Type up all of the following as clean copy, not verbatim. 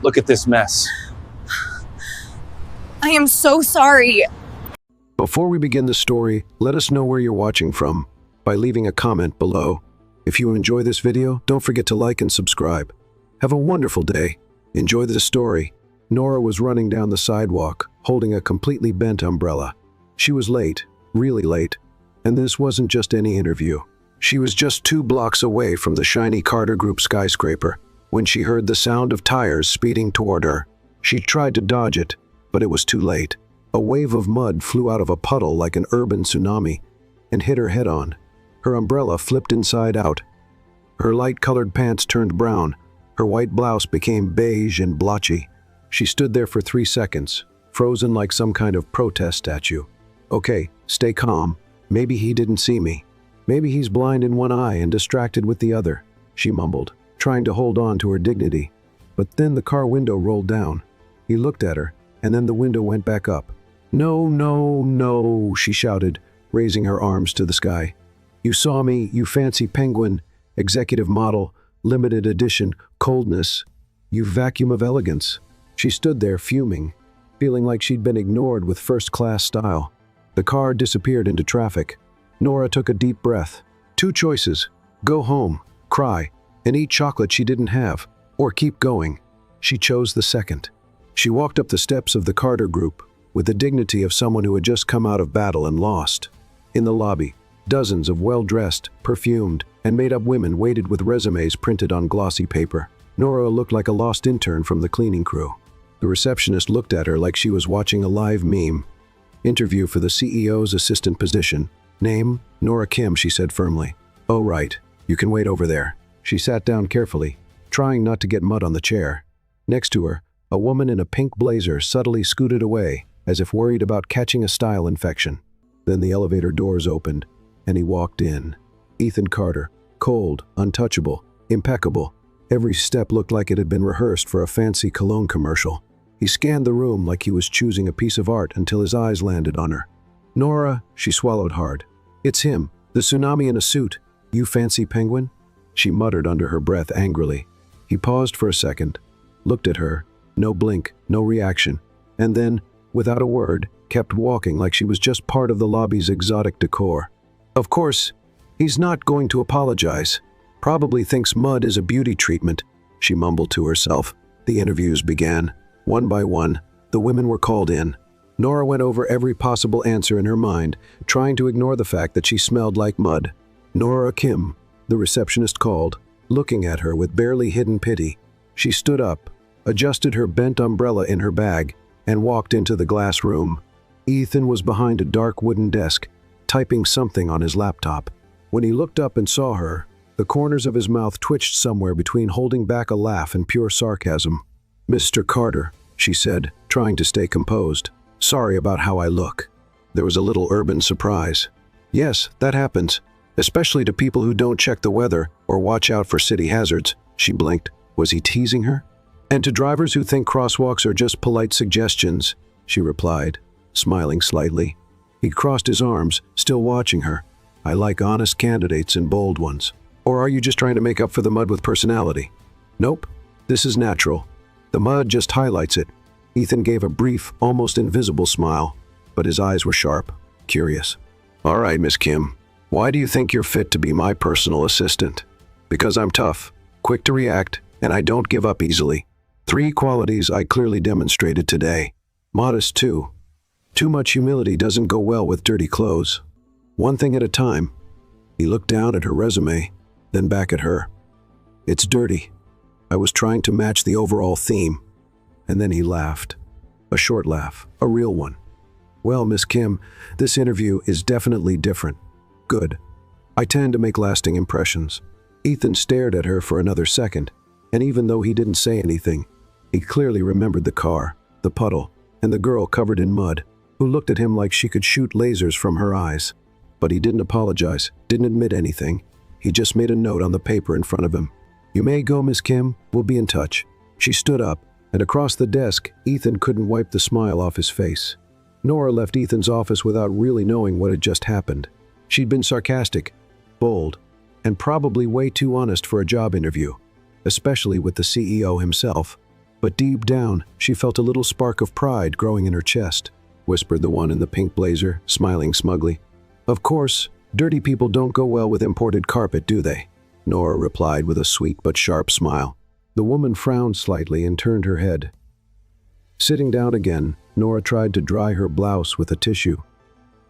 Look at this mess. I am so sorry. Before we begin the story, let us know where you're watching from by leaving a comment below. If you enjoy this video, don't forget to like and subscribe. Have a wonderful day. Enjoy the story. Nora was running down the sidewalk, holding a completely bent umbrella. She was late, really late, and this wasn't just any interview. She was just 2 blocks away from the shiny Carter Group skyscraper when she heard the sound of tires speeding toward her. She tried to dodge it, but it was too late. A wave of mud flew out of a puddle like an urban tsunami and hit her head-on. Her umbrella flipped inside out. Her light-colored pants turned brown. Her white blouse became beige and blotchy. She stood there for 3 seconds, frozen like some kind of protest statue. Okay, stay calm. Maybe he didn't see me. Maybe he's blind in one eye and distracted with the other, she mumbled, trying to hold on to her dignity. But then the car window rolled down. He looked at her, and then the window went back up. No, no, no, she shouted, raising her arms to the sky. You saw me, you fancy penguin, executive model, limited edition, coldness, you vacuum of elegance. She stood there fuming, feeling like she'd been ignored with first-class style. The car disappeared into traffic. Nora took a deep breath. 2 choices: go home, cry, and eat chocolate she didn't have, or keep going. She chose the second. She walked up the steps of the Carter Group with the dignity of someone who had just come out of battle and lost. In the lobby, dozens of well-dressed, perfumed, and made-up women waited with resumes printed on glossy paper. Nora looked like a lost intern from the cleaning crew. The receptionist looked at her like she was watching a live meme. Interview for the CEO's assistant position. Name, Nora Kim, she said firmly. Oh, right. You can wait over there. She sat down carefully, trying not to get mud on the chair. Next to her, a woman in a pink blazer subtly scooted away, as if worried about catching a style infection. Then the elevator doors opened, and he walked in. Ethan Carter, cold, untouchable, impeccable. Every step looked like it had been rehearsed for a fancy cologne commercial. He scanned the room like he was choosing a piece of art until his eyes landed on her. Nora, she swallowed hard. It's him, the tsunami in a suit. You fancy penguin? She muttered under her breath angrily. He paused for a second, looked at her, no blink, no reaction, and then, without a word, kept walking like she was just part of the lobby's exotic decor. Of course, he's not going to apologize. Probably thinks mud is a beauty treatment, she mumbled to herself. The interviews began. One by one, the women were called in. Nora went over every possible answer in her mind, trying to ignore the fact that she smelled like mud. Nora Kim, the receptionist called, looking at her with barely hidden pity. She stood up, adjusted her bent umbrella in her bag, and walked into the glass room. Ethan was behind a dark wooden desk, typing something on his laptop. When he looked up and saw her, the corners of his mouth twitched somewhere between holding back a laugh and pure sarcasm. Mr. Carter, she said, trying to stay composed. Sorry about how I look. There was a little urban surprise. Yes, that happens, especially to people who don't check the weather or watch out for city hazards. She blinked. Was he teasing her? And to drivers who think crosswalks are just polite suggestions, she replied, smiling slightly. He crossed his arms, still watching her. I like honest candidates and bold ones. Or are you just trying to make up for the mud with personality? Nope, this is natural. The mud just highlights it. Ethan gave a brief, almost invisible smile, but his eyes were sharp, curious. All right, Miss Kim, why do you think you're fit to be my personal assistant? Because I'm tough, quick to react, and I don't give up easily. 3 qualities I clearly demonstrated today. Modest, too. Too much humility doesn't go well with dirty clothes. One thing at a time. He looked down at her resume, then back at her. It's dirty. I was trying to match the overall theme. And then he laughed. A short laugh, a real one. Well, Miss Kim, this interview is definitely different. Good. I tend to make lasting impressions. Ethan stared at her for another second, and even though he didn't say anything, he clearly remembered the car, the puddle, and the girl covered in mud, who looked at him like she could shoot lasers from her eyes. But he didn't apologize, didn't admit anything. He just made a note on the paper in front of him. You may go, Miss Kim. We'll be in touch. She stood up, and across the desk, Ethan couldn't wipe the smile off his face. Nora left Ethan's office without really knowing what had just happened. She'd been sarcastic, bold, and probably way too honest for a job interview, especially with the CEO himself. But deep down, she felt a little spark of pride growing in her chest, whispered the one in the pink blazer, smiling smugly. Of course, dirty people don't go well with imported carpet, do they? Nora replied with a sweet but sharp smile. The woman frowned slightly and turned her head. Sitting down again, Nora tried to dry her blouse with a tissue.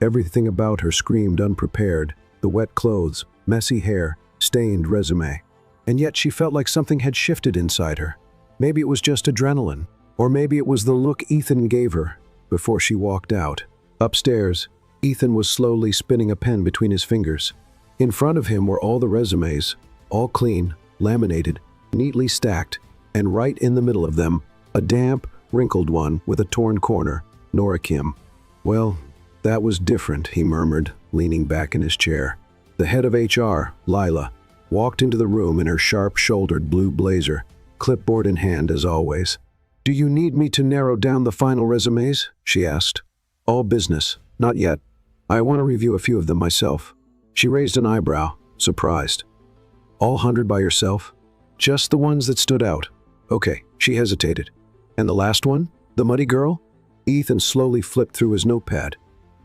Everything about her screamed unprepared, the wet clothes, messy hair, stained resume. And yet she felt like something had shifted inside her. Maybe it was just adrenaline, or maybe it was the look Ethan gave her before she walked out. Upstairs, Ethan was slowly spinning a pen between his fingers. In front of him were all the resumes, all clean, laminated, neatly stacked, and right in the middle of them, a damp, wrinkled one with a torn corner, Nora Kim. Well, that was different, he murmured, leaning back in his chair. The head of HR, Lila, walked into the room in her sharp-shouldered blue blazer, clipboard in hand as always. "Do you need me to narrow down the final resumes?" she asked. "All business. Not yet. I want to review a few of them myself." She raised an eyebrow, surprised. "All 100 by yourself? Just the ones that stood out." "Okay," she hesitated. "And the last one? The muddy girl?" Ethan slowly flipped through his notepad.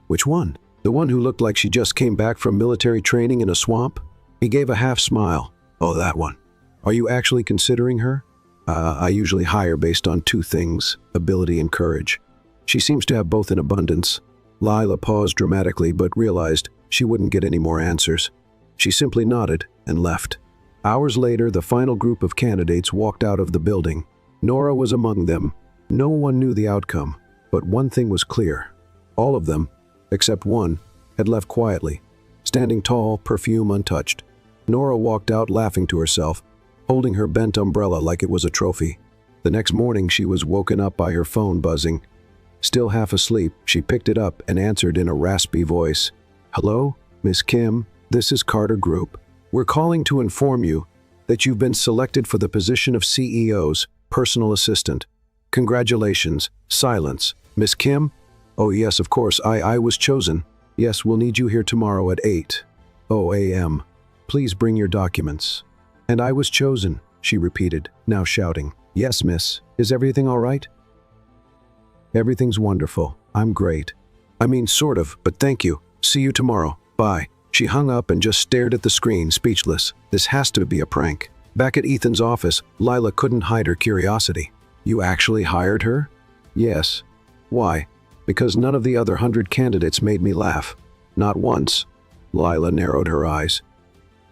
"Which one? The one who looked like she just came back from military training in a swamp?" He gave a half smile. "Oh, that one. Are you actually considering her?" I usually hire based on two things, ability and courage. She seems to have both in abundance." Lila paused dramatically but realized she wouldn't get any more answers. She simply nodded and left. Hours later, the final group of candidates walked out of the building. Nora was among them. No one knew the outcome, but one thing was clear. All of them, except one, had left quietly, standing tall, perfume untouched. Nora walked out laughing to herself, holding her bent umbrella like it was a trophy. The next morning, she was woken up by her phone buzzing. Still half asleep, she picked it up and answered in a raspy voice. "Hello, Miss Kim, this is Carter Group. We're calling to inform you that you've been selected for the position of CEO's personal assistant. Congratulations." Silence. "Miss Kim? Oh yes, of course, I was chosen. Yes, we'll need you here tomorrow at 8 a.m. Please bring your documents." "And I was chosen," she repeated, now shouting. "Yes, miss. Is everything all right?" "Everything's wonderful. I'm great. I mean, sort of, but thank you. See you tomorrow. Bye." She hung up and just stared at the screen, speechless. This has to be a prank. Back at Ethan's office, Lila couldn't hide her curiosity. "You actually hired her?" "Yes." "Why?" "Because none of the other 100 candidates made me laugh. Not once." Lila narrowed her eyes.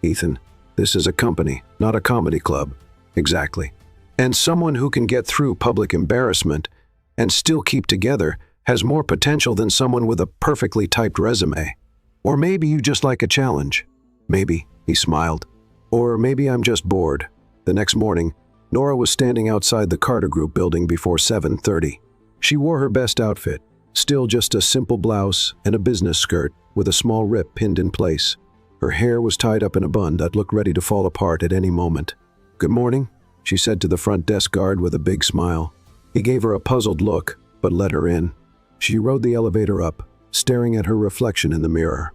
"Ethan, this is a company, not a comedy club." "Exactly. And someone who can get through public embarrassment and still keep together has more potential than someone with a perfectly typed resume. Or maybe you just like a challenge." "Maybe," he smiled. "Or maybe I'm just bored." The next morning, Nora was standing outside the Carter Group building before 7:30. She wore her best outfit, still just a simple blouse and a business skirt with a small rip pinned in place. Her hair was tied up in a bun that looked ready to fall apart at any moment. "Good morning," she said to the front desk guard with a big smile. He gave her a puzzled look, but let her in. She rode the elevator up, staring at her reflection in the mirror.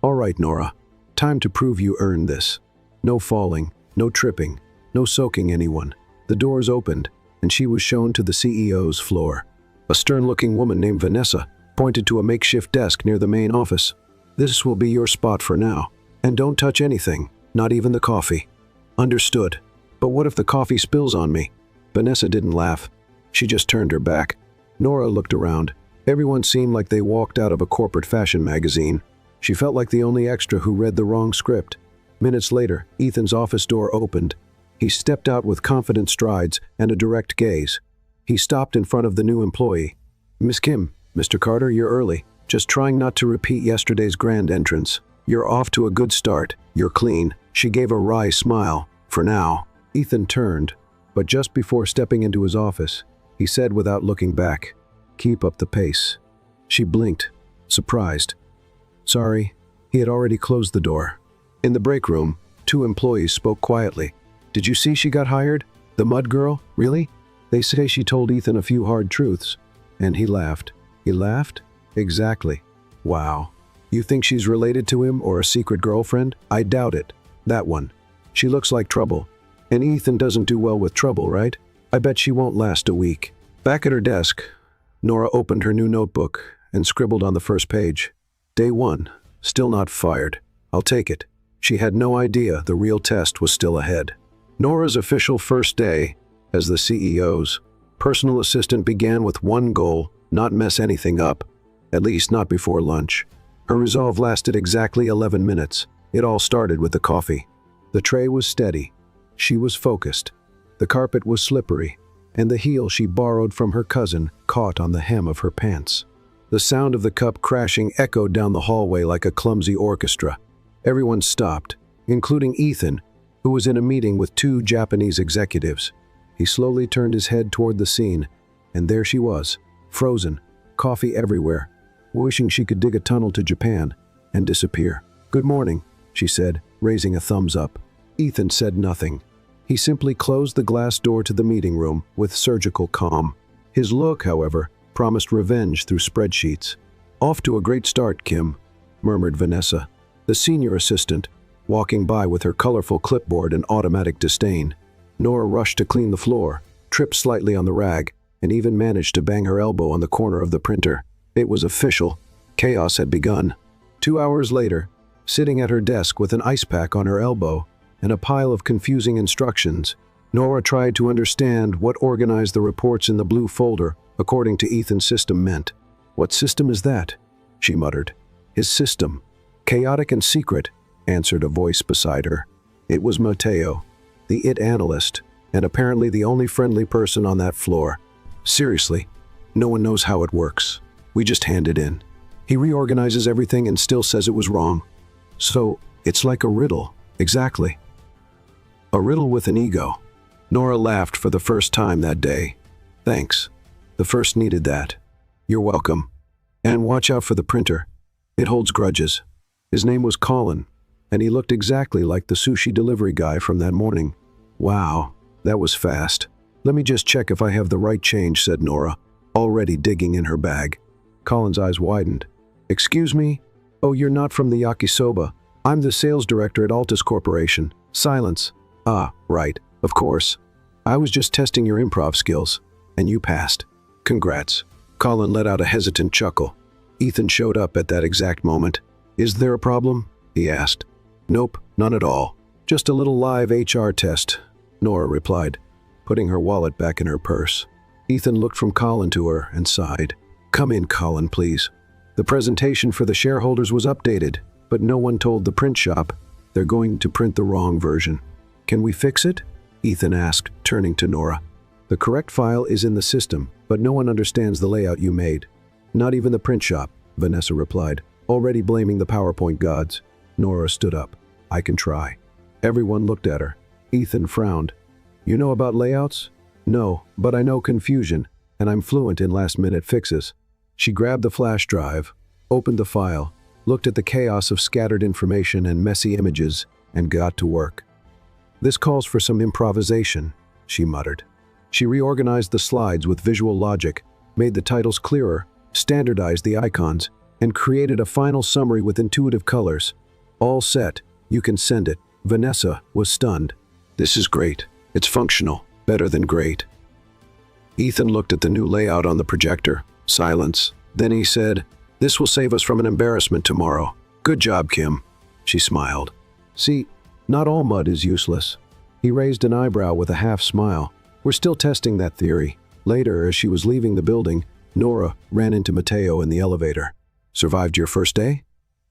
"All right, Nora. Time to prove you earned this. No falling, no tripping, no soaking anyone." The doors opened, and she was shown to the CEO's floor. A stern-looking woman named Vanessa pointed to a makeshift desk near the main office. "This will be your spot for now. And don't touch anything, not even the coffee." "Understood. But what if the coffee spills on me?" Vanessa didn't laugh. She just turned her back. Nora looked around. Everyone seemed like they walked out of a corporate fashion magazine. She felt like the only extra who read the wrong script. Minutes later, Ethan's office door opened. He stepped out with confident strides and a direct gaze. He stopped in front of the new employee. "Miss Kim, Mr. Carter, you're early. Just trying not to repeat yesterday's grand entrance. You're off to a good start. You're clean." She gave a wry smile. "For now." Ethan turned, but just before stepping into his office, he said without looking back, "Keep up the pace." She blinked, surprised. "Sorry." He had already closed the door. In the break room, two employees spoke quietly. "Did you see she got hired? The mud girl? Really? They say she told Ethan a few hard truths." And he laughed. He laughed? Exactly. "Wow. You think she's related to him or a secret girlfriend?" "I doubt it. That one. She looks like trouble. And Ethan doesn't do well with trouble, right?" I bet she won't last a week. Back at her desk, Nora opened her new notebook and scribbled on the first page. Day 1, still not fired. I'll take it. She had no idea the real test was still ahead. Nora's official first day as the CEO's personal assistant began with one goal: not mess anything up, at least not before lunch. Her resolve lasted exactly 11 minutes. It all started with the coffee. The tray was steady. She was focused. The carpet was slippery, and the heel she borrowed from her cousin caught on the hem of her pants. The sound of the cup crashing echoed down the hallway like a clumsy orchestra. Everyone stopped, including Ethan, who was in a meeting with 2 Japanese executives. He slowly turned his head toward the scene, and there she was, frozen, coffee everywhere, wishing she could dig a tunnel to Japan and disappear. "Good morning," she said, raising a thumbs up. Ethan said nothing. He simply closed the glass door to the meeting room with surgical calm. His look, however, promised revenge through spreadsheets. "Off to a great start, Kim," murmured Vanessa, the senior assistant, walking by with her colorful clipboard and automatic disdain. Nora rushed to clean the floor, tripped slightly on the rag, and even managed to bang her elbow on the corner of the printer. It was official. Chaos had begun. 2 hours later, sitting at her desk with an ice pack on her elbow and a pile of confusing instructions, Nora tried to understand what organized the reports in the blue folder according to Ethan's system meant. "What system is that?" she muttered. "His system. Chaotic and secret," answered a voice beside her. It was Mateo, the IT analyst, and apparently the only friendly person on that floor. "Seriously, no one knows how it works. We just hand it in. He reorganizes everything and still says it was wrong. So, it's like a riddle." "Exactly. A riddle with an ego." Nora laughed for the first time that day. "Thanks. The first needed that." "You're welcome. And watch out for the printer. It holds grudges." His name was Colin, and he looked exactly like the sushi delivery guy from that morning. "Wow, that was fast. Let me just check if I have the right change," said Nora, already digging in her bag. Colin's eyes widened. "Excuse me? Oh, you're not from the yakisoba. I'm the sales director at Altus Corporation." Silence. "Ah, right, of course. I was just testing your improv skills, and you passed. Congrats." Colin let out a hesitant chuckle. Ethan showed up at that exact moment. "Is there a problem?" he asked. "Nope, none at all. Just a little live HR test," Nora replied, putting her wallet back in her purse. Ethan looked from Colin to her and sighed. "Come in, Colin, please." The presentation for the shareholders was updated, but no one told the print shop they're going to print the wrong version. "Can we fix it?" Ethan asked, turning to Nora. "The correct file is in the system, but no one understands the layout you made." "Not even the print shop," Vanessa replied, already blaming the PowerPoint gods. Nora stood up. "I can try." Everyone looked at her. Ethan frowned. "You know about layouts?" "No, but I know confusion, and I'm fluent in last-minute fixes." She grabbed the flash drive, opened the file, looked at the chaos of scattered information and messy images, and got to work. "This calls for some improvisation," she muttered. She reorganized the slides with visual logic, made the titles clearer, standardized the icons, and created a final summary with intuitive colors. "All set. You can send it." Vanessa was stunned. "This is great. It's functional. Better than great." Ethan looked at the new layout on the projector. Silence. Then he said, "This will save us from an embarrassment tomorrow. Good job, Kim." She smiled. "See, not all mud is useless." He raised an eyebrow with a half smile. "We're still testing that theory." Later, as she was leaving the building, Nora ran into Mateo in the elevator. "Survived your first day?"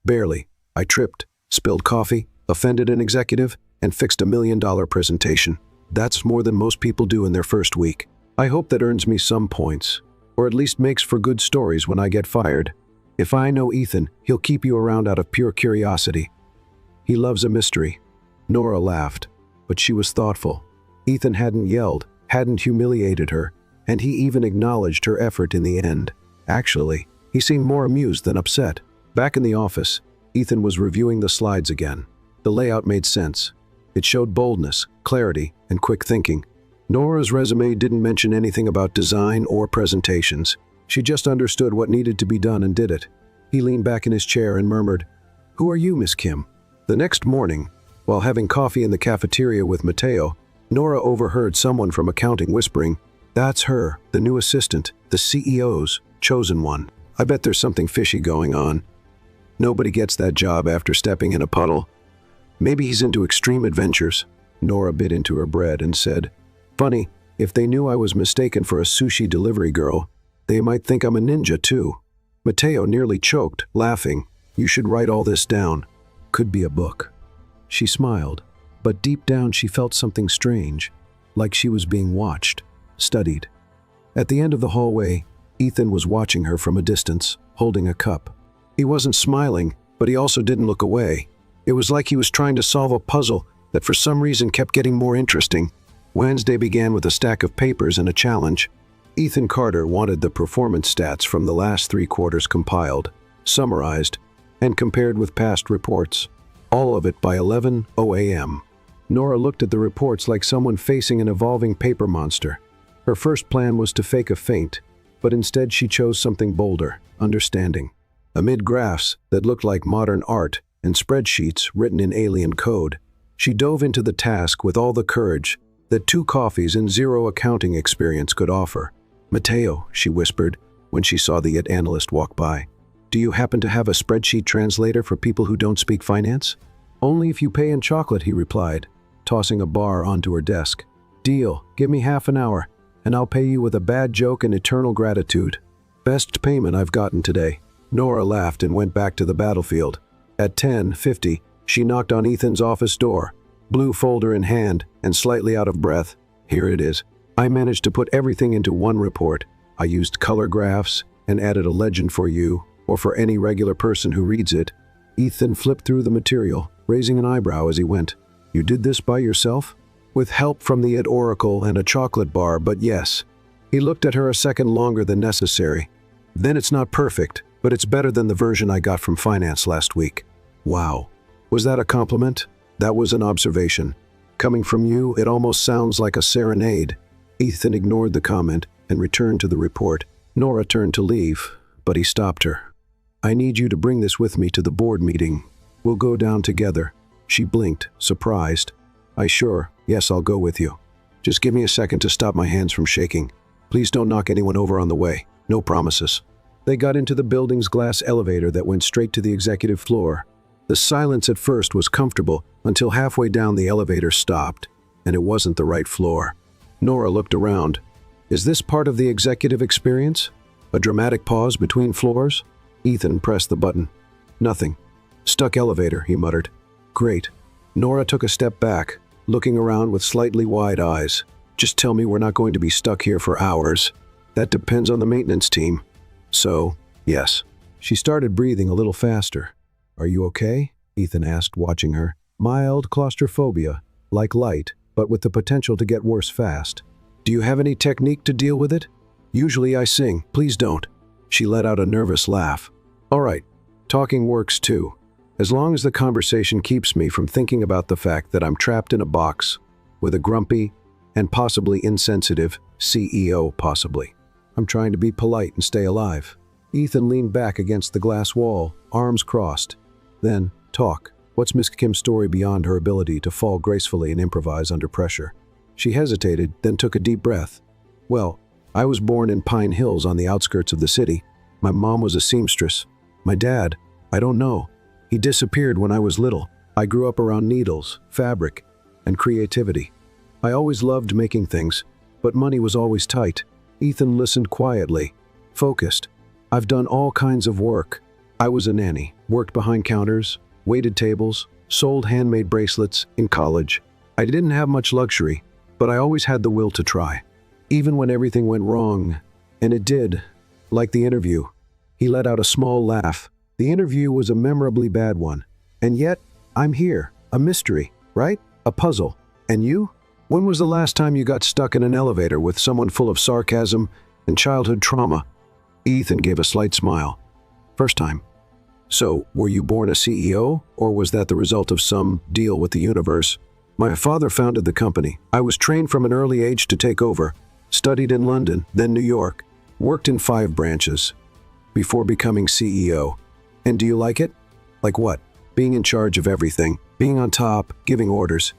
"Barely. I tripped, spilled coffee, offended an executive, and fixed $1 million presentation. That's more than most people do in their first week. I hope that earns me some points, or at least makes for good stories when I get fired. If I know Ethan, he'll keep you around out of pure curiosity. He loves a mystery." Nora laughed, but she was thoughtful. Ethan hadn't yelled, hadn't humiliated her, and he even acknowledged her effort in the end. Actually, he seemed more amused than upset. Back in the office, Ethan was reviewing the slides again. The layout made sense. It showed boldness, clarity, and quick thinking. Nora's resume didn't mention anything about design or presentations. She just understood what needed to be done and did it. He leaned back in his chair and murmured, "Who are you, Miss Kim?" The next morning, while having coffee in the cafeteria with Mateo, Nora overheard someone from accounting whispering, "That's her, the new assistant, the CEO's chosen one. I bet there's something fishy going on. Nobody gets that job after stepping in a puddle. Maybe he's into extreme adventures." Nora bit into her bread and said, "Funny, if they knew I was mistaken for a sushi delivery girl, they might think I'm a ninja too." Matteo nearly choked, laughing. "You should write all this down. Could be a book." She smiled, but deep down she felt something strange, like she was being watched, studied. At the end of the hallway, Ethan was watching her from a distance, holding a cup. He wasn't smiling, but he also didn't look away. It was like he was trying to solve a puzzle that for some reason kept getting more interesting. Wednesday began with a stack of papers and a challenge. Ethan Carter wanted the performance stats from the last 3 quarters compiled, summarized, and compared with past reports. All of it by 11:00 a.m. Nora looked at the reports like someone facing an evolving paper monster. Her first plan was to fake a faint, but instead she chose something bolder, understanding. Amid graphs that looked like modern art and spreadsheets written in alien code, she dove into the task with all the courage that 2 coffees and 0 accounting experience could offer. "Matteo," she whispered when she saw the IT analyst walk by, "do you happen to have a spreadsheet translator for people who don't speak finance?" "Only if you pay in chocolate," he replied, tossing a bar onto her desk. "Deal. Give me half an hour, and I'll pay you with a bad joke and eternal gratitude. Best payment I've gotten today." Nora laughed and went back to the battlefield. At 10:50, she knocked on Ethan's office door, blue folder in hand and slightly out of breath. "Here it is. I managed to put everything into one report. I used color graphs and added a legend for you, or for any regular person who reads it." Ethan flipped through the material, raising an eyebrow as he went. "You did this by yourself?" "With help from the IT Oracle and a chocolate bar, but yes." He looked at her a second longer than necessary. "Then it's not perfect, but it's better than the version I got from finance last week." "Wow. Was that a compliment?" "That was an observation. Coming from you, it almost sounds like a serenade." Ethan ignored the comment and returned to the report. Nora turned to leave, but he stopped her. "I need you to bring this with me to the board meeting. We'll go down together." She blinked, surprised. Yes, I'll go with you. Just give me a second to stop my hands from shaking. Please don't knock anyone over on the way. No promises." They got into the building's glass elevator that went straight to the executive floor. The silence at first was comfortable until halfway down the elevator stopped, and it wasn't the right floor. Nora looked around. "Is this part of the executive experience? A dramatic pause between floors?" Ethan pressed the button. "Nothing. Stuck elevator," he muttered. "Great." Nora took a step back, looking around with slightly wide eyes. "Just tell me we're not going to be stuck here for hours. That depends on the maintenance team." "So, yes." She started breathing a little faster. "Are you okay?" Ethan asked, watching her. "Mild claustrophobia, like light, but with the potential to get worse fast." "Do you have any technique to deal with it?" "Usually I sing. Please don't." She let out a nervous laugh. "All right. Talking works too. As long as the conversation keeps me from thinking about the fact that I'm trapped in a box with a grumpy and possibly insensitive CEO, possibly. I'm trying to be polite and stay alive." Ethan leaned back against the glass wall, arms crossed. "Then, talk. What's Miss Kim's story beyond her ability to fall gracefully and improvise under pressure?" She hesitated, then took a deep breath. "Well, I was born in Pine Hills on the outskirts of the city. My mom was a seamstress. My dad, I don't know. He disappeared when I was little. I grew up around needles, fabric, and creativity. I always loved making things, but money was always tight." Ethan listened quietly, focused. "I've done all kinds of work. I was a nanny, worked behind counters, waited tables, sold handmade bracelets in college. I didn't have much luxury, but I always had the will to try. Even when everything went wrong, and it did, like the interview." He let out a small laugh. "The interview was a memorably bad one. And yet, I'm here. A mystery, right? A puzzle. And you? When was the last time you got stuck in an elevator with someone full of sarcasm and childhood trauma?" Ethan gave a slight smile. "First time." "So, were you born a CEO, or was that the result of some deal with the universe?" "My father founded the company. I was trained from an early age to take over. Studied in London, then New York. Worked in 5 branches before becoming CEO. And do you like it?" "Like what?" "Being in charge of everything. Being on top, giving orders."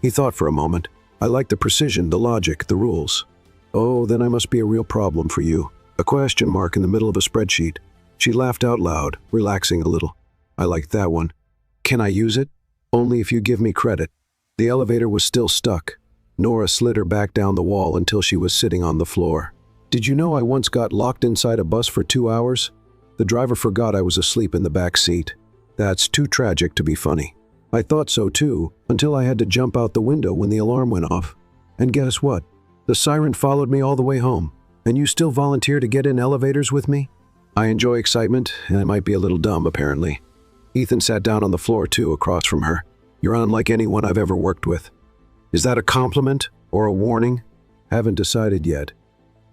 He thought for a moment. I like the precision, the logic, the rules. Oh, then I must be a real problem for you. A question mark in the middle of a spreadsheet. She laughed out loud, relaxing a little. I like that one. Can I use it? Only if you give me credit. The elevator was still stuck. Nora slid her back down the wall until she was sitting on the floor. Did you know I once got locked inside a bus for 2 hours? The driver forgot I was asleep in the back seat. That's too tragic to be funny. I thought so too, until I had to jump out the window when the alarm went off. And guess what? The siren followed me all the way home. And you still volunteer to get in elevators with me? I enjoy excitement, and I might be a little dumb, apparently. Ethan sat down on the floor too, across from her. You're unlike anyone I've ever worked with. Is that a compliment or a warning? Haven't decided yet.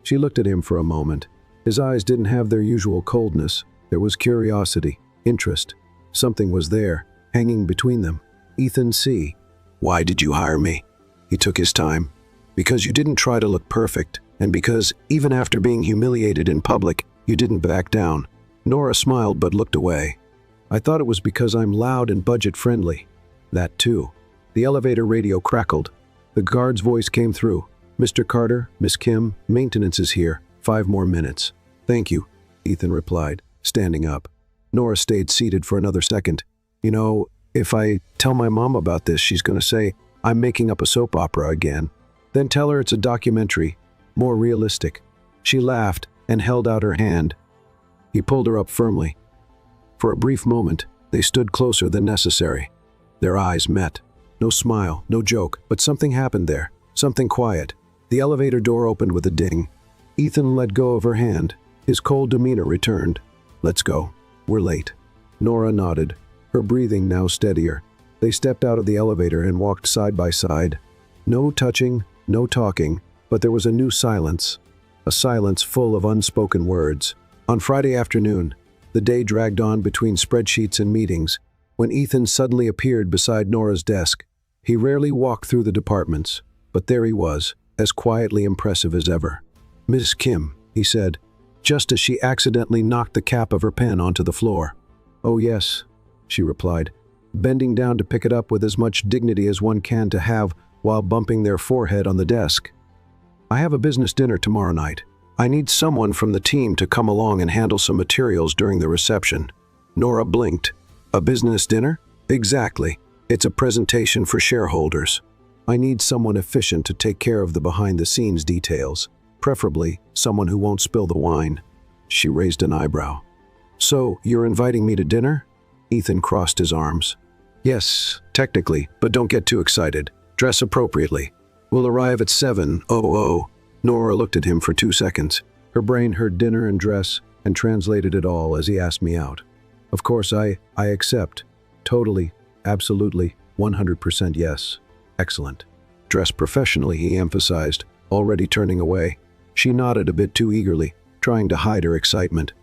She looked at him for a moment. His eyes didn't have their usual coldness. There was curiosity, interest. Something was there, hanging between them. Ethan C. Why did you hire me? He took his time. Because you didn't try to look perfect, and because, even after being humiliated in public, you didn't back down. Nora smiled but looked away. I thought it was because I'm loud and budget-friendly. That too. The elevator radio crackled. The guard's voice came through. Mr. Carter, Miss Kim, maintenance is here. 5 more minutes. Thank you, Ethan replied, standing up. Nora stayed seated for another second. You know, if I tell my mom about this, she's going to say, I'm making up a soap opera again. Then tell her it's a documentary, more realistic. She laughed and held out her hand. He pulled her up firmly. For a brief moment, they stood closer than necessary. Their eyes met. No smile, no joke, but something happened there, something quiet. The elevator door opened with a ding. Ethan let go of her hand. His cold demeanor returned. Let's go. We're late. Nora nodded, her breathing now steadier. They stepped out of the elevator and walked side by side. No touching, no talking, but there was a new silence. A silence full of unspoken words. On Friday afternoon, the day dragged on between spreadsheets and meetings, when Ethan suddenly appeared beside Nora's desk. He rarely walked through the departments, but there he was, as quietly impressive as ever. Miss Kim, he said, just as she accidentally knocked the cap of her pen onto the floor. Oh yes, she replied, bending down to pick it up with as much dignity as one can to have while bumping their forehead on the desk. I have a business dinner tomorrow night. I need someone from the team to come along and handle some materials during the reception. Nora blinked. A business dinner? Exactly. It's a presentation for shareholders. I need someone efficient to take care of the behind-the-scenes details, preferably someone who won't spill the wine. She raised an eyebrow. So, you're inviting me to dinner? Ethan crossed his arms. Yes, technically, but don't get too excited. Dress appropriately. We'll arrive at 7:00. Nora looked at him for 2 seconds. Her brain heard dinner and dress and translated it all as he asked me out. Of course, I accept. Totally, absolutely, 100% yes. Excellent. Dress professionally, he emphasized, already turning away. She nodded a bit too eagerly, trying to hide her excitement.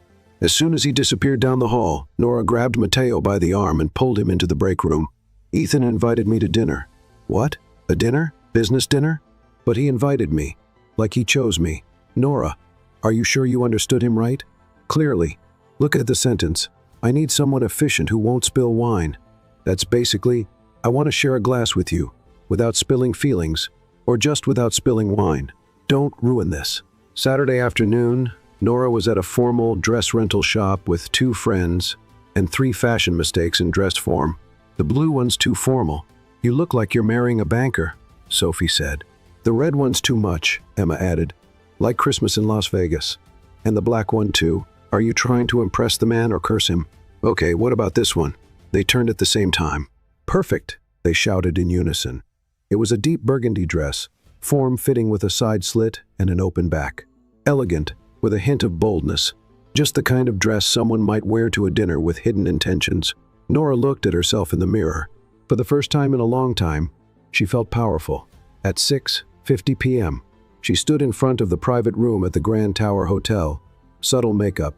As soon as he disappeared down the hall, Nora grabbed Mateo by the arm and pulled him into the break room. Ethan invited me to dinner. What? A dinner? Business dinner? But he invited me. Like he chose me. Nora, are you sure you understood him right? Clearly. Look at the sentence. I need someone efficient who won't spill wine. That's basically, I want to share a glass with you, without spilling feelings, or just without spilling wine. Don't ruin this. Saturday afternoon, Nora was at a formal dress rental shop with 2 friends and 3 fashion mistakes in dress form. The blue one's too formal. You look like you're marrying a banker, Sophie said. The red one's too much, Emma added. Like Christmas in Las Vegas. And the black one too. Are you trying to impress the man or curse him? Okay, what about this one? They turned at the same time. Perfect, they shouted in unison. It was a deep burgundy dress, form-fitting with a side slit and an open back. Elegant, with a hint of boldness. Just the kind of dress someone might wear to a dinner with hidden intentions. Nora looked at herself in the mirror. For the first time in a long time, she felt powerful. At 6:50 p.m., she stood in front of the private room at the Grand Tower Hotel. Subtle makeup,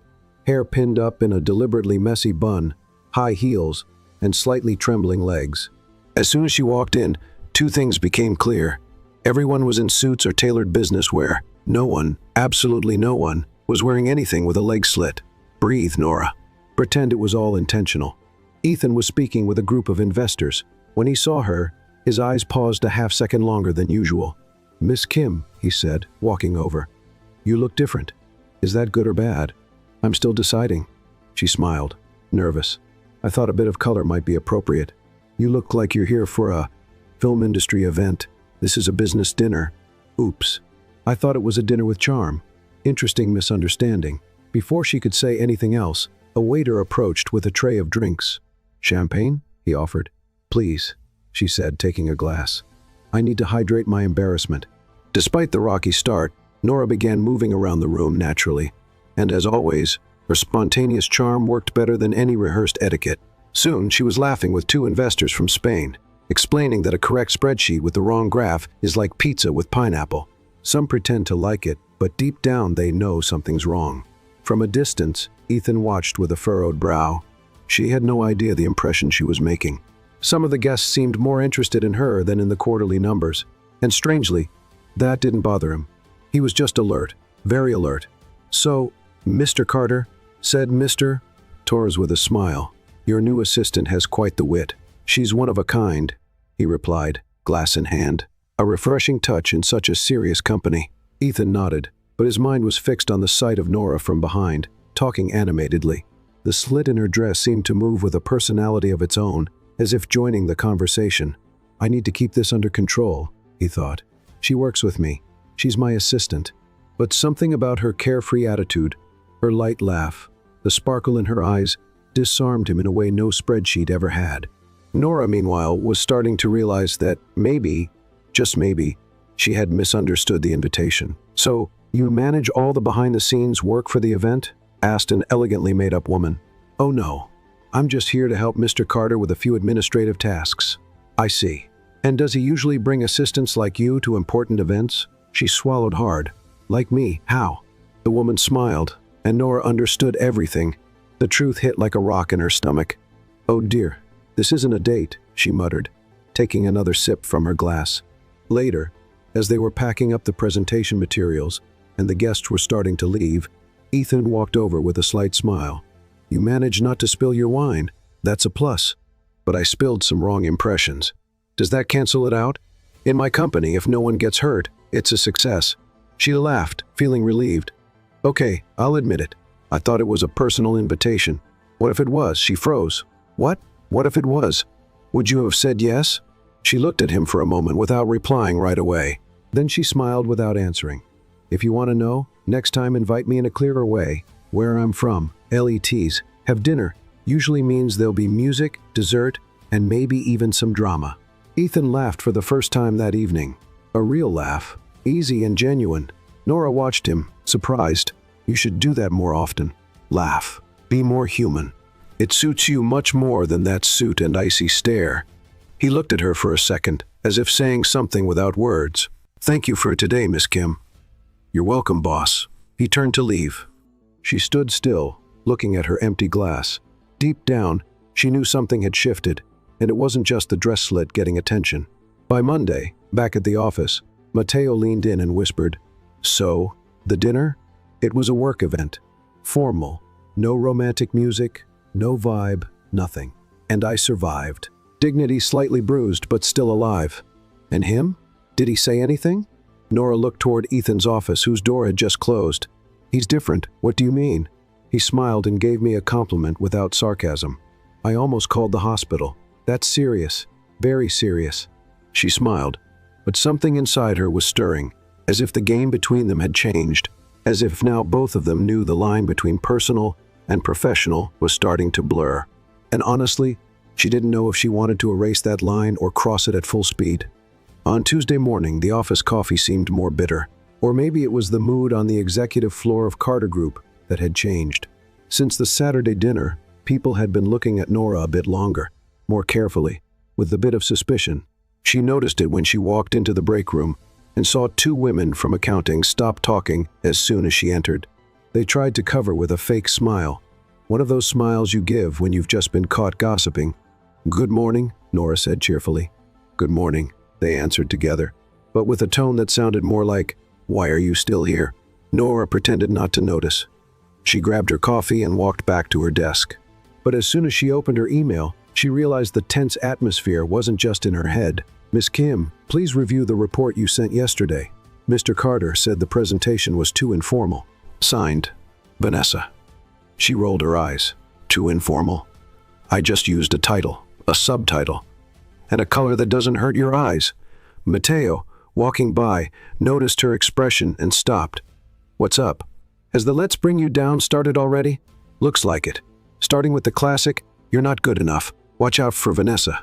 hair pinned up in a deliberately messy bun, high heels, and slightly trembling legs. As soon as she walked in, 2 things became clear. Everyone was in suits or tailored business wear. No one, absolutely no one, was wearing anything with a leg slit. Breathe, Nora. Pretend it was all intentional. Ethan was speaking with a group of investors. When he saw her, His eyes paused a half-second longer than usual. "Miss Kim," he said, walking over. "You look different. Is that good or bad?" "I'm still deciding." She smiled, nervous. "I thought a bit of color might be appropriate. You look like you're here for a film industry event. This is a business dinner." "Oops. I thought it was a dinner with charm." Interesting misunderstanding. Before she could say anything else, a waiter approached with a tray of drinks. "Champagne?" he offered. "Please," she said, taking a glass. "I need to hydrate my embarrassment." Despite the rocky start, Nora began moving around the room naturally. And as always, her spontaneous charm worked better than any rehearsed etiquette. Soon, she was laughing with two investors from Spain, explaining that a correct spreadsheet with the wrong graph is like pizza with pineapple. Some pretend to like it, but deep down they know something's wrong. From a distance, Ethan watched with a furrowed brow. She had no idea the impression she was making. Some of the guests seemed more interested in her than in the quarterly numbers, and strangely, that didn't bother him. He was just alert, very alert. "So, Mr. Carter," said Mr. Torres with a smile, "your new assistant has quite the wit." "She's one of a kind," he replied, glass in hand. A refreshing touch in such a serious company. Ethan nodded, but his mind was fixed on the sight of Nora from behind, talking animatedly. The slit in her dress seemed to move with a personality of its own, as if joining the conversation. "I need to keep this under control," he thought. "She works with me. She's my assistant." But something about her carefree attitude, her light laugh, the sparkle in her eyes, disarmed him in a way no spreadsheet ever had. Nora, meanwhile, was starting to realize that maybe, just maybe, she had misunderstood the invitation. "So, you manage all the behind-the-scenes work for the event?" asked an elegantly made-up woman. "Oh no, I'm just here to help Mr. Carter with a few administrative tasks." "I see. And does he usually bring assistants like you to important events?" She swallowed hard. "Like me, how?" The woman smiled, and Nora understood everything. The truth hit like a rock in her stomach. "Oh dear, this isn't a date," she muttered, taking another sip from her glass. Later, as they were packing up the presentation materials and the guests were starting to leave, Ethan walked over with a slight smile. "You managed not to spill your wine. That's a plus. But I spilled some wrong impressions. Does that cancel it out? In my company, if no one gets hurt, it's a success." She laughed, feeling relieved. "Okay, I'll admit it. I thought it was a personal invitation. What if it was?" She froze. "What? What if it was? Would you have said yes?" She looked at him for a moment without replying right away. Then she smiled without answering. "If you want to know, next time invite me in a clearer way. Where I'm from, LETs, have dinner, usually means there'll be music, dessert, and maybe even some drama." Ethan laughed for the first time that evening. A real laugh, easy and genuine. Nora watched him, surprised. "You should do that more often. Laugh. Be more human. It suits you much more than that suit and icy stare." He looked at her for a second, as if saying something without words. "Thank you for today, Miss Kim." "You're welcome, boss." He turned to leave. She stood still, looking at her empty glass. Deep down, she knew something had shifted, and it wasn't just the dress slit getting attention. By Monday, back at the office, Mateo leaned in and whispered, "So, the dinner? It was a work event. Formal. No romantic music, no vibe, nothing. And I survived. Dignity slightly bruised, but still alive. And him? Did he say anything?" Nora looked toward Ethan's office, whose door had just closed. "He's different. What do you mean?" He smiled and gave me a compliment without sarcasm. "I almost called the hospital. That's serious. Very serious." She smiled, but something inside her was stirring, as if the game between them had changed, as if now both of them knew the line between personal and professional was starting to blur. And honestly, she didn't know if she wanted to erase that line or cross it at full speed. On Tuesday morning, the office coffee seemed more bitter. Or maybe it was the mood on the executive floor of Carter Group that had changed. Since the Saturday dinner, people had been looking at Nora a bit longer, more carefully, with a bit of suspicion. She noticed it when she walked into the break room and saw two women from accounting stop talking as soon as she entered. They tried to cover with a fake smile, one of those smiles you give when you've just been caught gossiping. "Good morning," Nora said cheerfully. "Good morning," they answered together, but with a tone that sounded more like, "Why are you still here?" Nora pretended not to notice. She grabbed her coffee and walked back to her desk. But as soon as she opened her email, she realized the tense atmosphere wasn't just in her head. "Miss Kim, please review the report you sent yesterday." Mr. Carter said the presentation was too informal. Signed, Vanessa. She rolled her eyes. Too informal? I just used a title, a subtitle, and a color that doesn't hurt your eyes. Mateo, walking by, noticed her expression and stopped. "What's up? Has the Let's Bring You Down started already?" "Looks like it. Starting with the classic, 'You're not good enough. Watch out for Vanessa.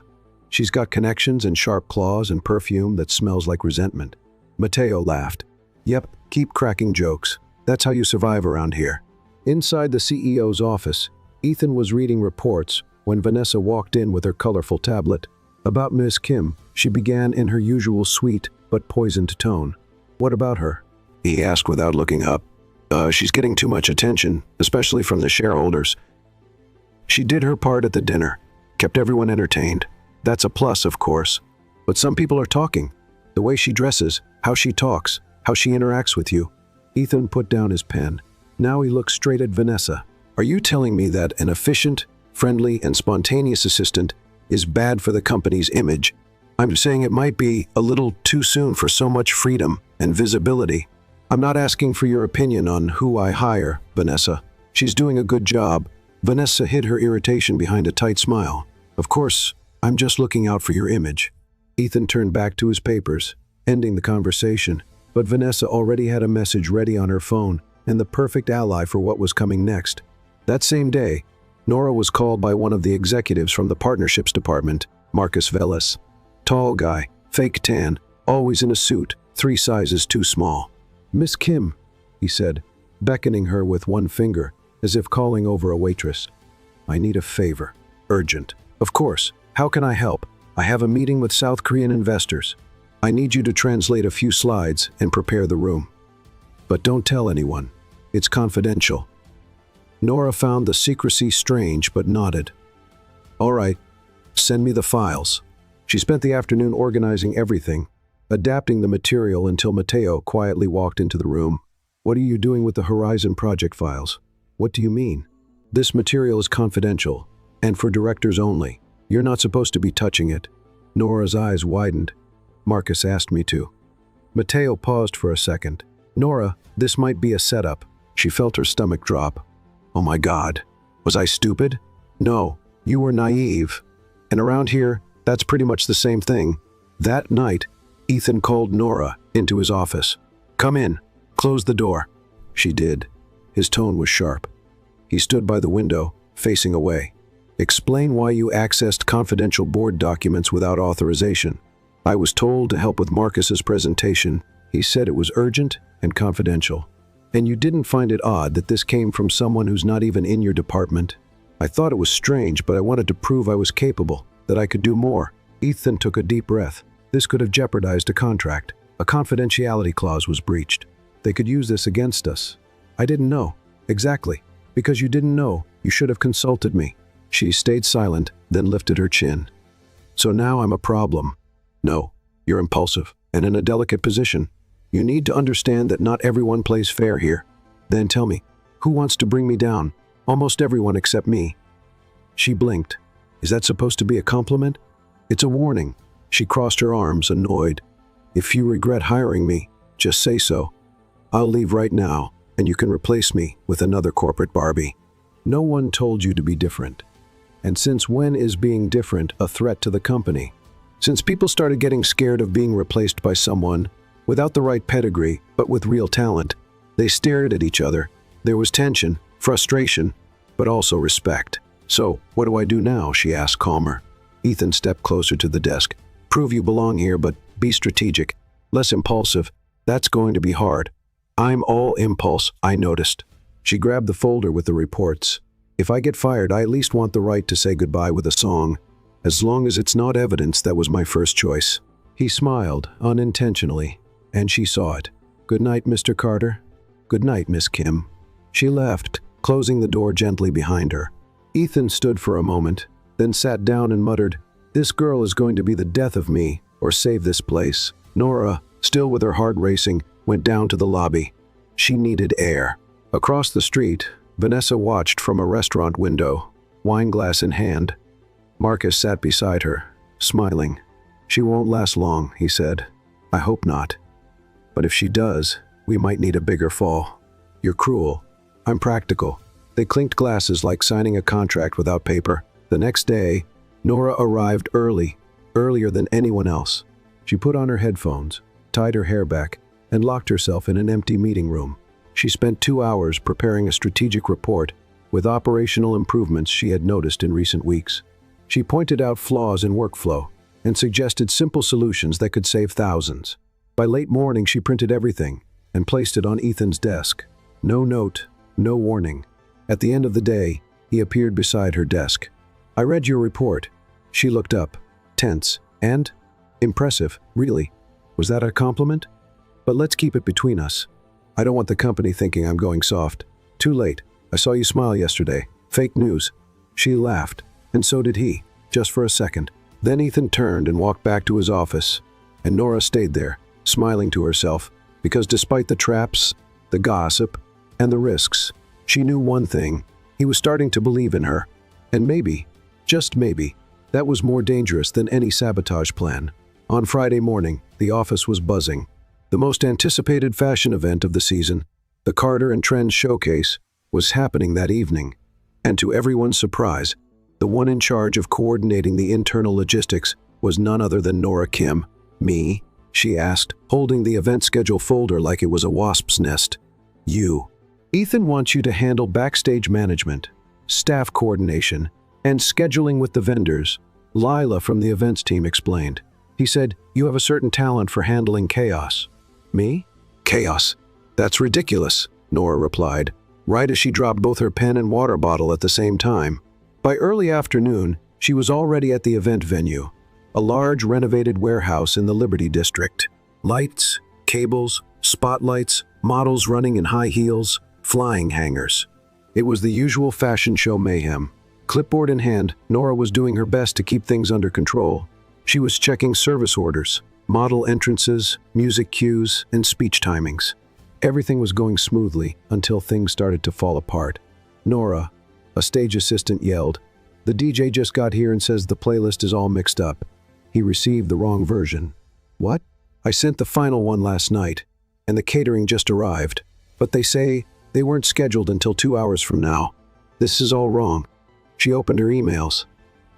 She's got connections and sharp claws and perfume that smells like resentment." Mateo laughed. "Yep, keep cracking jokes. That's how you survive around here." Inside the CEO's office, Ethan was reading reports when Vanessa walked in with her colorful tablet. About Miss Kim, she began in her usual sweet but poisoned tone. "What about her?" he asked without looking up. She's getting too much attention, especially from the shareholders. She did her part at the dinner, kept everyone entertained. That's a plus, of course. But some people are talking. The way she dresses, how she talks, how she interacts with you." Ethan put down his pen. Now he looked straight at Vanessa. "Are you telling me that an efficient, friendly, and spontaneous assistant is bad for the company's image? I'm saying it might be a little too soon for so much freedom and visibility. I'm not asking for your opinion on who I hire, Vanessa. She's doing a good job." Vanessa hid her irritation behind a tight smile. "Of course, I'm just looking out for your image." Ethan turned back to his papers, ending the conversation. But Vanessa already had a message ready on her phone and the perfect ally for what was coming next. That same day, Nora was called by one of the executives from the partnerships department, Marcus Velas. Tall guy, fake tan, always in a suit, 3 sizes too small. "Miss Kim," he said, beckoning her with one finger, as if calling over a waitress. "I need a favor. Urgent." "Of course. How can I help?" "I have a meeting with South Korean investors. I need you to translate a few slides and prepare the room. But don't tell anyone. It's confidential." Nora found the secrecy strange but nodded. "All right. Send me the files." She spent the afternoon organizing everything, adapting the material until Mateo quietly walked into the room. "What are you doing with the Horizon project files?" "What do you mean?" "This material is confidential, and for directors only. You're not supposed to be touching it." Nora's eyes widened. "Marcus asked me to." Mateo paused for a second. "Nora, this might be a setup." She felt her stomach drop. "Oh my God. Was I stupid?" "No, you were naive. And around here, that's pretty much the same thing." That night, Ethan called Nora into his office. "Come in. Close the door." She did. His tone was sharp. He stood by the window, facing away. "Explain why you accessed confidential board documents without authorization." "I was told to help with Marcus's presentation. He said it was urgent and confidential." "And you didn't find it odd that this came from someone who's not even in your department?" "I thought it was strange, but I wanted to prove I was capable, that I could do more." Ethan took a deep breath. This could have jeopardized a contract. A confidentiality clause was breached. They could use this against us. "I didn't know." "Exactly. Because you didn't know, you should have consulted me." She stayed silent, then lifted her chin. "So now I'm a problem." "No, you're impulsive and in a delicate position. You need to understand that not everyone plays fair here." "Then tell me, who wants to bring me down?" "Almost everyone except me." She blinked. "Is that supposed to be a compliment?" "It's a warning." She crossed her arms, annoyed. "If you regret hiring me, just say so. I'll leave right now, and you can replace me with another corporate Barbie." "No one told you to be different. And since when is being different a threat to the company?" "Since people started getting scared of being replaced by someone without the right pedigree, but with real talent. They stared at each other. There was tension, frustration, but also respect. "So, what do I do now?" she asked, calmer. Ethan stepped closer to the desk. "Prove you belong here, but be strategic. Less impulsive. That's going to be hard." "I'm all impulse, I noticed." She grabbed the folder with the reports. "If I get fired, I at least want the right to say goodbye with a song. As long as it's not evidence, that was my first choice." He smiled, unintentionally, and she saw it. "Good night, Mr. Carter." "Good night, Miss Kim." She left, closing the door gently behind her. Ethan stood for a moment, then sat down and muttered, "This girl is going to be the death of me, or save this place." Nora, still with her heart racing, went down to the lobby. She needed air. Across the street, Vanessa watched from a restaurant window, wine glass in hand. Marcus sat beside her, smiling. "She won't last long," he said. "I hope not. But if she does, we might need a bigger fall." "You're cruel." "I'm practical." They clinked glasses like signing a contract without paper. The next day, Nora arrived early, earlier than anyone else. She put on her headphones, tied her hair back, and locked herself in an empty meeting room. She spent 2 hours preparing a strategic report with operational improvements she had noticed in recent weeks. She pointed out flaws in workflow and suggested simple solutions that could save thousands. By late morning, she printed everything and placed it on Ethan's desk. No note, no warning. At the end of the day, he appeared beside her desk. "I read your report." She looked up, tense, and impressive, really. Was that a compliment? "But let's keep it between us. I don't want the company thinking I'm going soft." "Too late. I saw you smile yesterday. Fake news." She laughed, and so did he, just for a second. Then Ethan turned and walked back to his office, and Nora stayed there, smiling to herself, because despite the traps, the gossip, and the risks, she knew one thing: he was starting to believe in her. And maybe, just maybe, that was more dangerous than any sabotage plan. On Friday morning, the office was buzzing. The most anticipated fashion event of the season, the Carter and Trends Showcase, was happening that evening. And to everyone's surprise, the one in charge of coordinating the internal logistics was none other than Nora Kim. "Me?" she asked, holding the event schedule folder like it was a wasp's nest. "You. Ethan wants you to handle backstage management, staff coordination, and scheduling with the vendors," Lila from the events team explained. "He said, you have a certain talent for handling chaos." "Me? Chaos? That's ridiculous," Nora replied, right as she dropped both her pen and water bottle at the same time. By early afternoon, she was already at the event venue, a large renovated warehouse in the Liberty District. Lights, cables, spotlights, models running in high heels, flying hangers. It was the usual fashion show mayhem. Clipboard in hand, Nora was doing her best to keep things under control. She was checking service orders, model entrances, music cues, and speech timings. Everything was going smoothly until things started to fall apart. "Nora," a stage assistant yelled, "the DJ just got here and says the playlist is all mixed up. He received the wrong version." "What?" "I sent the final one last night, and the catering just arrived, but they say they weren't scheduled until 2 hours from now. This is all wrong." She opened her emails.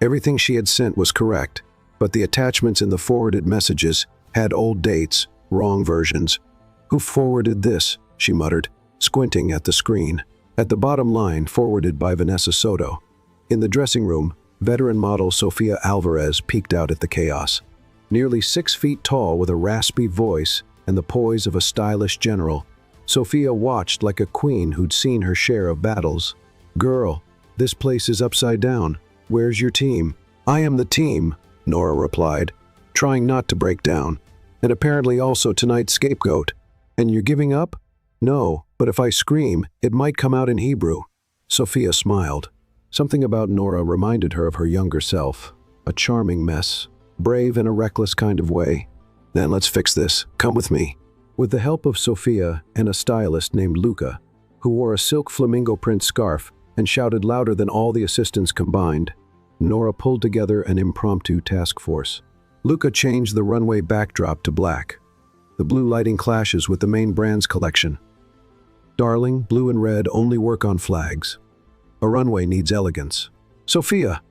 Everything she had sent was correct, but the attachments in the forwarded messages had old dates, wrong versions. "Who forwarded this?" she muttered, squinting at the screen. At the bottom line, forwarded by Vanessa Soto. In the dressing room, veteran model Sofia Alvarez peeked out at the chaos. Nearly 6 feet tall with a raspy voice and the poise of a stylish general, Sofia watched like a queen who'd seen her share of battles. "Girl, this place is upside down. Where's your team?" "I am the team," Nora replied, trying not to break down. "And apparently also tonight's scapegoat." "And you're giving up?" "No, but if I scream, it might come out in Hebrew." Sofia smiled. Something about Nora reminded her of her younger self. A charming mess, brave in a reckless kind of way. "Then let's fix this. Come with me." With the help of Sofia and a stylist named Luca, who wore a silk flamingo print scarf and shouted louder than all the assistants combined, Nora pulled together an impromptu task force. Luca changed the runway backdrop to black. The blue lighting clashes with the main brand's collection. "Darling, blue and red only work on flags. A runway needs elegance." "Sofia,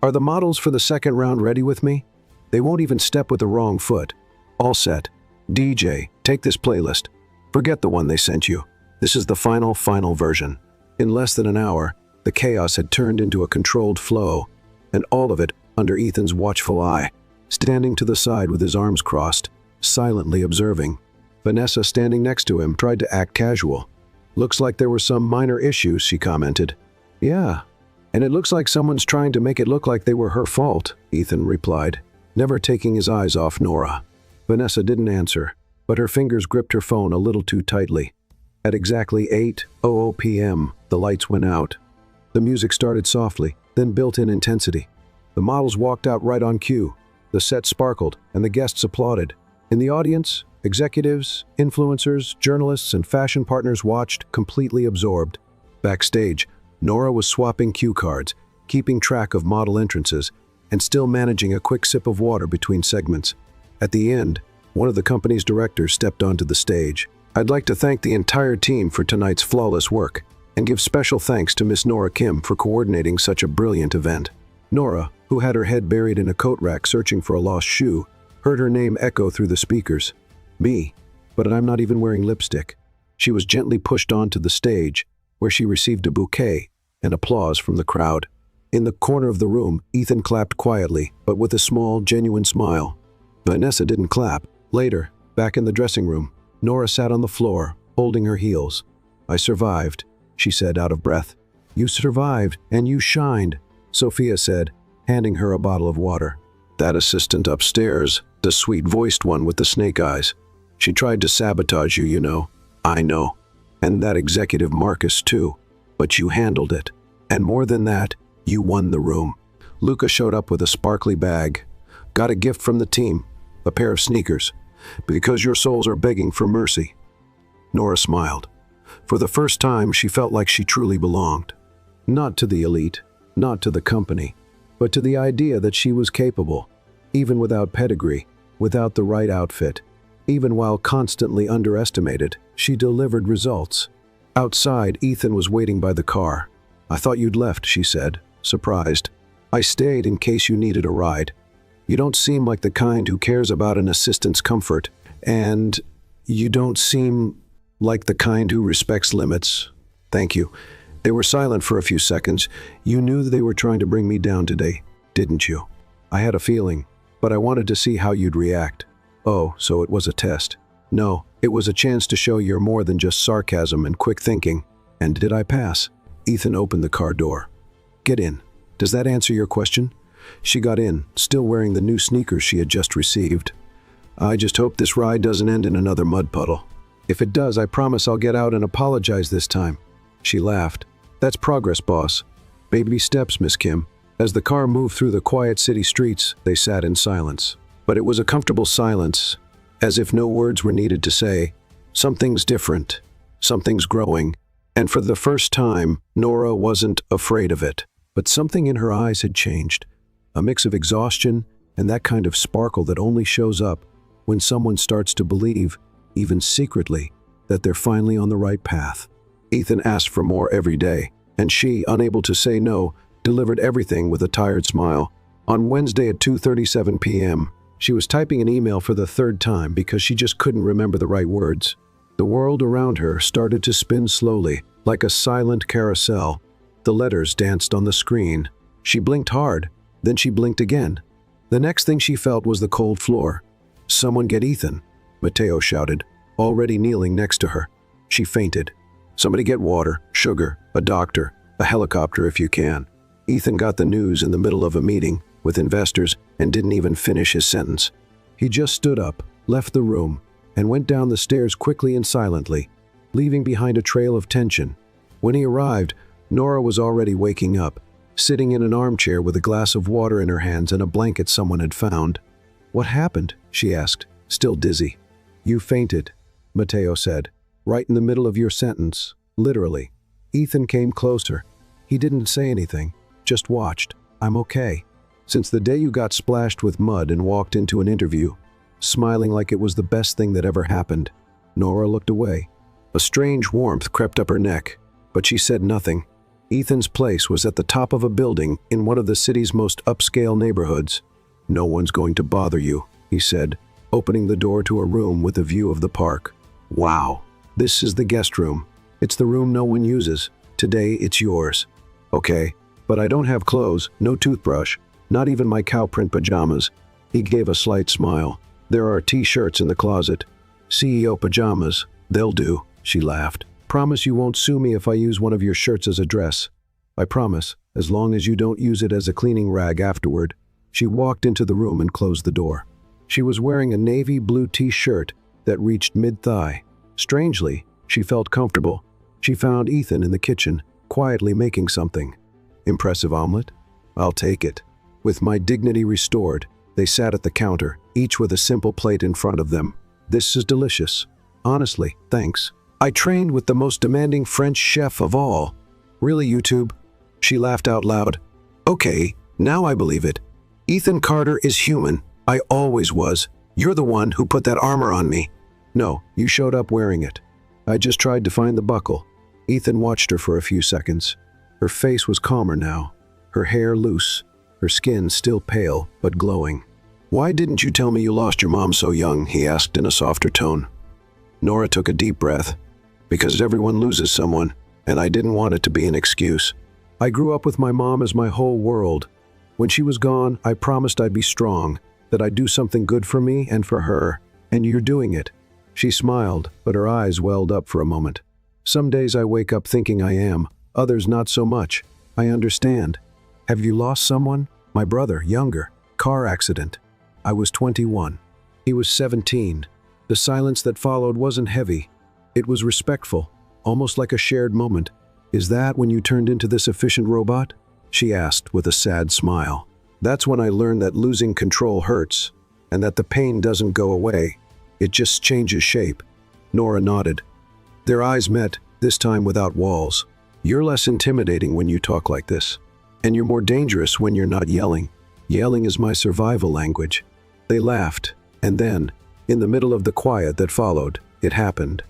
are the models for the second round ready with me? They won't even step with the wrong foot." "All set. DJ, take this playlist. Forget the one they sent you. This is the final version." In less than an hour, the chaos had turned into a controlled flow, and all of it under Ethan's watchful eye. Standing to the side with his arms crossed, silently observing, Vanessa, standing next to him, tried to act casual. "Looks like there were some minor issues," she commented. "Yeah, and it looks like someone's trying to make it look like they were her fault," Ethan replied, never taking his eyes off Nora. Vanessa didn't answer, but her fingers gripped her phone a little too tightly. At exactly 8:00 p.m., the lights went out. The music started softly, then built in intensity. The models walked out right on cue. The set sparkled, and the guests applauded. In the audience, executives, influencers, journalists, and fashion partners watched, completely absorbed. Backstage, Nora was swapping cue cards, keeping track of model entrances, and still managing a quick sip of water between segments. At the end, one of the company's directors stepped onto the stage. "I'd like to thank the entire team for tonight's flawless work, and give special thanks to Miss Nora Kim for coordinating such a brilliant event." Nora, who had her head buried in a coat rack searching for a lost shoe, heard her name echo through the speakers. "Me? But I'm not even wearing lipstick." She was gently pushed onto the stage, where she received a bouquet and applause from the crowd. In the corner of the room, Ethan clapped quietly, but with a small, genuine smile. Vanessa didn't clap. Later, back in the dressing room, Nora sat on the floor, holding her heels. "I survived," she said, out of breath. "You survived, and you shined," Sophia said, handing her a bottle of water. "That assistant upstairs, the sweet-voiced one with the snake eyes. She tried to sabotage you, you know." "I know. And that executive Marcus, too. But you handled it. And more than that, you won the room." Luca showed up with a sparkly bag. "Got a gift from the team, a pair of sneakers, because your souls are begging for mercy." Nora smiled. For the first time, she felt like she truly belonged. Not to the elite, not to the company, but to the idea that she was capable, even without pedigree, without the right outfit. Even while constantly underestimated, she delivered results. Outside, Ethan was waiting by the car. "I thought you'd left," she said, surprised. "I stayed in case you needed a ride. You don't seem like the kind who cares about an assistant's comfort, and you don't seem like the kind who respects limits." "Thank you." They were silent for a few seconds. "You knew they were trying to bring me down today, didn't you?" "I had a feeling, but I wanted to see how you'd react." "Oh, so it was a test." "No, it was a chance to show you're more than just sarcasm and quick thinking." "And did I pass?" Ethan opened the car door. "Get in. Does that answer your question?" She got in, still wearing the new sneakers she had just received. "I just hope this ride doesn't end in another mud puddle." "If it does, I promise I'll get out and apologize this time." She laughed. "That's progress, boss. Baby steps, Miss Kim." As the car moved through the quiet city streets, they sat in silence. But it was a comfortable silence, as if no words were needed to say, "Something's different. Something's growing." And for the first time, Nora wasn't afraid of it. But something in her eyes had changed. A mix of exhaustion and that kind of sparkle that only shows up when someone starts to believe, even secretly, that they're finally on the right path. Ethan asked for more every day, and she, unable to say no, delivered everything with a tired smile. On Wednesday at 2:37 p.m., she was typing an email for the third time because she just couldn't remember the right words. The world around her started to spin slowly, like a silent carousel. The letters danced on the screen. She blinked hard, then she blinked again. The next thing she felt was the cold floor. "Someone get Ethan," Matteo shouted, already kneeling next to her. She fainted. "Somebody get water, sugar, a doctor, a helicopter if you can." Ethan got the news in the middle of a meeting with investors and didn't even finish his sentence. He just stood up, left the room, and went down the stairs quickly and silently, leaving behind a trail of tension. When he arrived, Nora was already waking up, sitting in an armchair with a glass of water in her hands and a blanket someone had found. "What happened?" she asked, still dizzy. "You fainted," Matteo said, "right in the middle of your sentence, literally." Ethan came closer. He didn't say anything, just watched. "I'm okay. Since the day you got splashed with mud and walked into an interview, smiling like it was the best thing that ever happened." Nora looked away. A strange warmth crept up her neck, but she said nothing. Ethan's place was at the top of a building in one of the city's most upscale neighborhoods. "No one's going to bother you," he said, opening the door to a room with a view of the park. "Wow, this is the guest room. It's the room no one uses. Today it's yours." "Okay, but I don't have clothes, no toothbrush, not even my cow print pajamas." He gave a slight smile. "There are t-shirts in the closet. CEO pajamas, they'll do," she laughed. "Promise you won't sue me if I use one of your shirts as a dress." "I promise, as long as you don't use it as a cleaning rag afterward." She walked into the room and closed the door. She was wearing a navy blue t-shirt that reached mid-thigh. Strangely, she felt comfortable. She found Ethan in the kitchen, quietly making something. "Impressive omelet? I'll take it." With my dignity restored, they sat at the counter, each with a simple plate in front of them. "This is delicious. Honestly, thanks. I trained with the most demanding French chef of all." "Really, YouTube?" She laughed out loud. "Okay, now I believe it. Ethan Carter is human. I always was. You're the one who put that armor on me. No, you showed up wearing it. I just tried to find the buckle. Ethan watched her for a few seconds. Her face was calmer now, her hair loose, her skin still pale but glowing. Why didn't you tell me you lost your mom so young? He asked in a softer tone. Nora took a deep breath. Because everyone loses someone, and I didn't want it to be an excuse. I grew up with my mom as my whole world. When she was gone, I promised I'd be strong, that I'd do something good for me and for her, and you're doing it. She smiled, but her eyes welled up for a moment. Some days I wake up thinking I am, others not so much. I understand. Have you lost someone? My brother, younger. Car accident. I was 21. He was 17. The silence that followed wasn't heavy. It was respectful, almost like a shared moment. Is that when you turned into this efficient robot? She asked with a sad smile. That's when I learned that losing control hurts, and that the pain doesn't go away. It just changes shape. Nora nodded. Their eyes met, this time without walls. You're less intimidating when you talk like this. And you're more dangerous when you're not yelling. Yelling is my survival language. They laughed, and then, in the middle of the quiet that followed, it happened.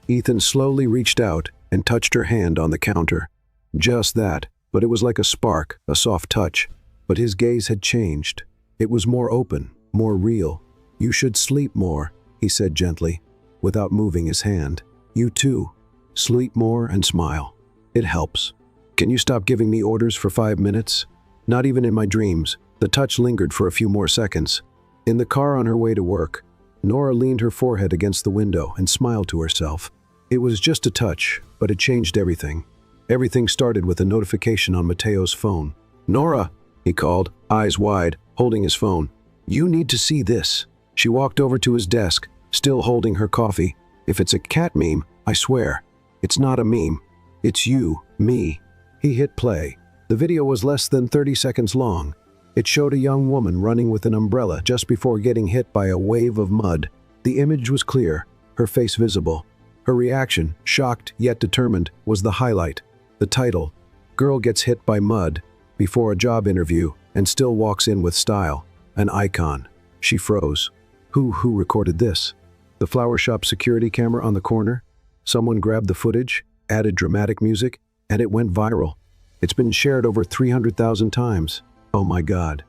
Ethan slowly reached out and touched her hand on the counter. Just that, but it was like a spark, a soft touch. But his gaze had changed. It was more open, more real. You should sleep more, he said gently, without moving his hand. You too. Sleep more and smile. It helps. Can you stop giving me orders for 5 minutes? Not even in my dreams. The touch lingered for a few more seconds. In the car on her way to work, Nora leaned her forehead against the window and smiled to herself. It was just a touch, but it changed everything. Everything started with a notification on Mateo's phone. Nora, he called, eyes wide, holding his phone. You need to see this. She walked over to his desk, still holding her coffee. If it's a cat meme, I swear, it's not a meme. It's you, me. He hit play. The video was less than 30 seconds long. It showed a young woman running with an umbrella just before getting hit by a wave of mud. The image was clear, her face visible. Her reaction, shocked yet determined, was the highlight. The title, Girl Gets Hit by Mud Before a Job Interview and Still Walks In with Style. An icon. She froze. Who recorded this? The flower shop security camera on the corner? Someone grabbed the footage, added dramatic music, and it went viral. It's been shared over 300,000 times. Oh my God.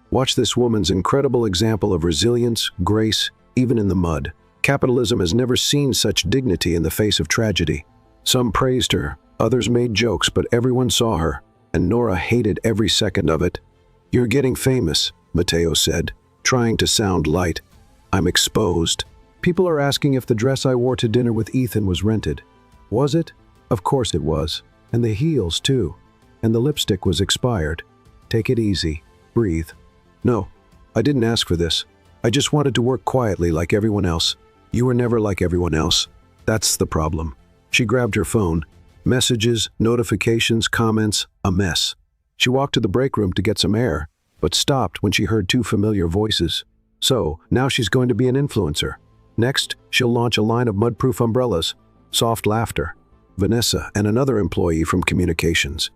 Watch this woman's incredible example of resilience, grace, even in the mud. Capitalism has never seen such dignity in the face of tragedy. Some praised her, others made jokes, but everyone saw her, and Nora hated every second of it. You're getting famous, Mateo said, trying to sound light. I'm exposed. People are asking if the dress I wore to dinner with Ethan was rented. Was it? Of course it was. And the heels, too. And the lipstick was expired. Take it easy. Breathe. No, I didn't ask for this. I just wanted to work quietly like everyone else. You were never like everyone else. That's the problem. She grabbed her phone. Messages, notifications, comments, a mess. She walked to the break room to get some air, but stopped when she heard 2 familiar voices. So, now she's going to be an influencer. Next, she'll launch a line of mud-proof umbrellas. Soft laughter. Vanessa and another employee from communications.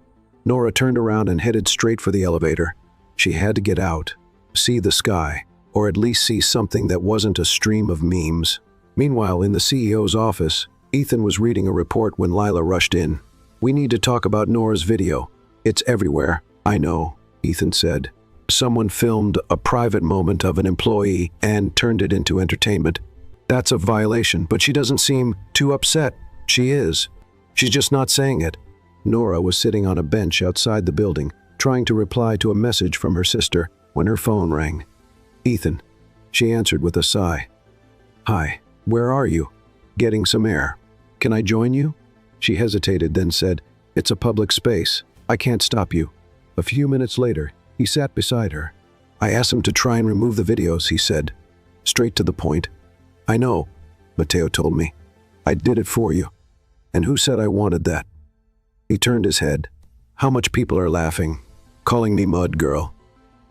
Nora turned around and headed straight for the elevator. She had to get out, see the sky, or at least see something that wasn't a stream of memes. Meanwhile, in the CEO's office, Ethan was reading a report when Lila rushed in. We need to talk about Nora's video. It's everywhere. I know, Ethan said. Someone filmed a private moment of an employee and turned it into entertainment. That's a violation, but she doesn't seem too upset. She is. She's just not saying it. Nora was sitting on a bench outside the building, trying to reply to a message from her sister when her phone rang. Ethan, she answered with a sigh. Hi, where are you? Getting some air. Can I join you? She hesitated, then said, It's a public space. I can't stop you. A few minutes later, he sat beside her. I asked him to try and remove the videos, he said. Straight to the point. I know, Mateo told me. I did it for you. And who said I wanted that? He turned his head. How much people are laughing, calling me mud girl.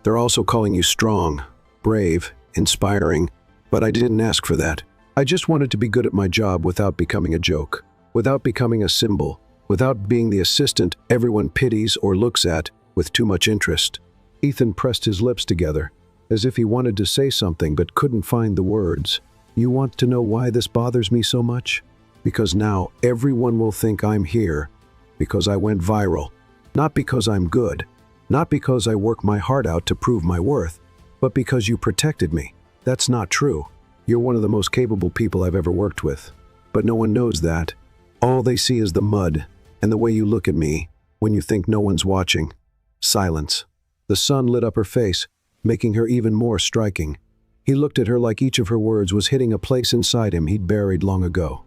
They're also calling you strong, brave, inspiring, but I didn't ask for that. I just wanted to be good at my job without becoming a joke, without becoming a symbol, without being the assistant everyone pities or looks at with too much interest. Ethan pressed his lips together, as if he wanted to say something but couldn't find the words. You want to know why this bothers me so much? Because now everyone will think I'm here because I went viral. Not because I'm good, not because I work my heart out to prove my worth, but because you protected me. That's not true. You're one of the most capable people I've ever worked with. But no one knows that. All they see is the mud and the way you look at me when you think no one's watching. Silence. The sun lit up her face, making her even more striking. He looked at her like each of her words was hitting a place inside him he'd buried long ago.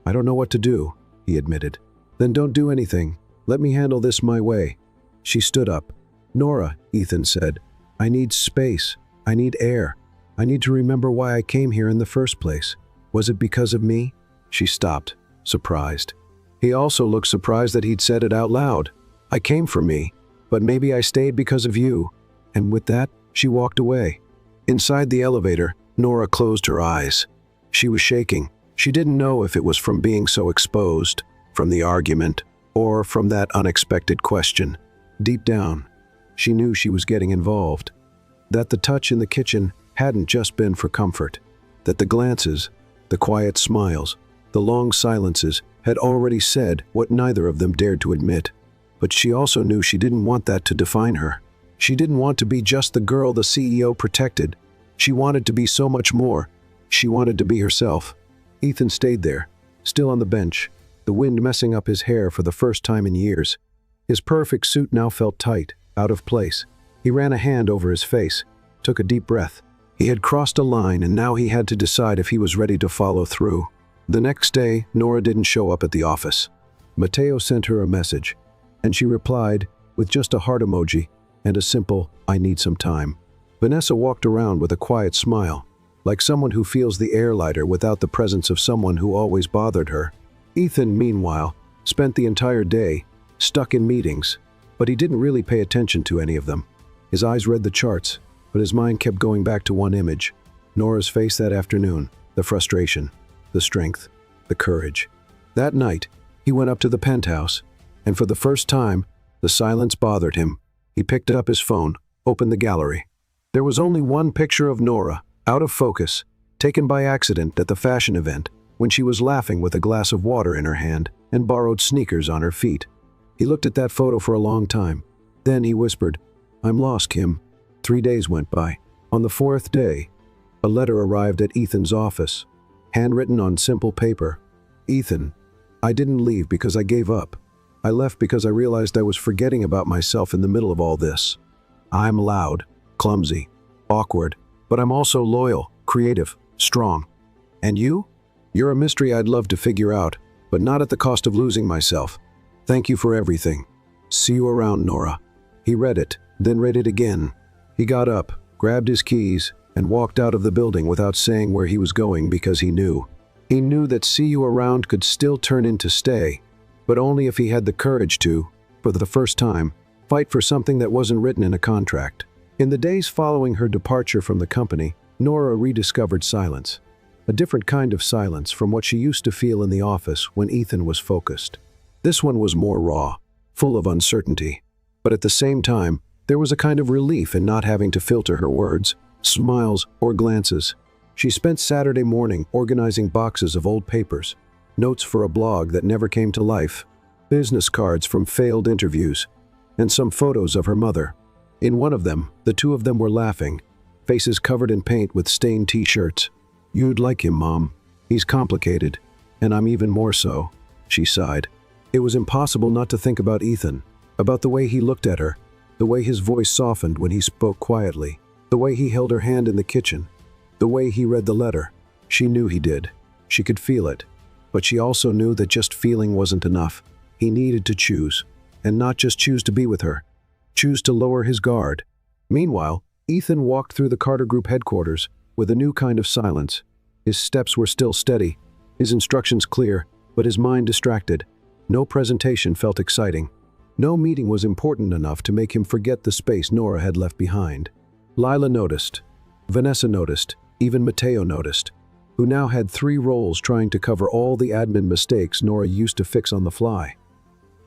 I don't know what to do, he admitted. Then don't do anything. Let me handle this my way. She stood up. Nora, Ethan said, I need space. I need air. I need to remember why I came here in the first place. Was it because of me? She stopped, surprised. He also looked surprised that he'd said it out loud. I came for me, but maybe I stayed because of you. And with that, she walked away. Inside the elevator, Nora closed her eyes. She was shaking. She didn't know if it was from being so exposed, from the argument, or from that unexpected question. Deep down, she knew she was getting involved. That the touch in the kitchen hadn't just been for comfort. That the glances, the quiet smiles, the long silences had already said what neither of them dared to admit. But she also knew she didn't want that to define her. She didn't want to be just the girl the CEO protected. She wanted to be so much more. She wanted to be herself. Ethan stayed there, still on the bench, the wind messing up his hair for the first time in years. His perfect suit now felt tight, out of place. He ran a hand over his face, took a deep breath. He had crossed a line and now he had to decide if he was ready to follow through. The next day, Nora didn't show up at the office. Matteo sent her a message, and she replied with just a heart emoji and a simple, I need some time. Vanessa walked around with a quiet smile, like someone who feels the air lighter without the presence of someone who always bothered her. Ethan, meanwhile, spent the entire day stuck in meetings, but he didn't really pay attention to any of them. His eyes read the charts, but his mind kept going back to one image. Nora's face that afternoon, the frustration, the strength, the courage. That night, he went up to the penthouse, and for the first time, the silence bothered him. He picked up his phone, opened the gallery. There was only one picture of Nora, out of focus, taken by accident at the fashion event, when she was laughing with a glass of water in her hand and borrowed sneakers on her feet. He looked at that photo for a long time. Then he whispered, I'm lost, Kim. 3 days went by. On the 4th day, a letter arrived at Ethan's office, handwritten on simple paper. Ethan, I didn't leave because I gave up. I left because I realized I was forgetting about myself in the middle of all this. I'm loud, clumsy, awkward, but I'm also loyal, creative, strong. And you? You're a mystery I'd love to figure out, but not at the cost of losing myself. Thank you for everything. See you around, Nora. He read it, then read it again. He got up, grabbed his keys, and walked out of the building without saying where he was going because he knew. He knew that see you around could still turn into stay, but only if he had the courage to, for the first time, fight for something that wasn't written in a contract. In the days following her departure from the company, Nora rediscovered silence. A different kind of silence from what she used to feel in the office when Ethan was focused. This one was more raw, full of uncertainty. But at the same time, there was a kind of relief in not having to filter her words, smiles, or glances. She spent Saturday morning organizing boxes of old papers, notes for a blog that never came to life, business cards from failed interviews, and some photos of her mother. In one of them, the two of them were laughing, faces covered in paint with stained t-shirts. You'd like him, Mom. He's complicated, and I'm even more so, she sighed. It was impossible not to think about Ethan, about the way he looked at her, the way his voice softened when he spoke quietly, the way he held her hand in the kitchen, the way he read the letter. She knew he did. She could feel it. But she also knew that just feeling wasn't enough. He needed to choose, and not just choose to be with her, choose to lower his guard. Meanwhile, Ethan walked through the Carter Group headquarters with a new kind of silence. His steps were still steady, his instructions clear, but his mind distracted. No presentation felt exciting. No meeting was important enough to make him forget the space Nora had left behind. Lila noticed. Vanessa noticed. Even Matteo noticed, who now had 3 roles trying to cover all the admin mistakes Nora used to fix on the fly.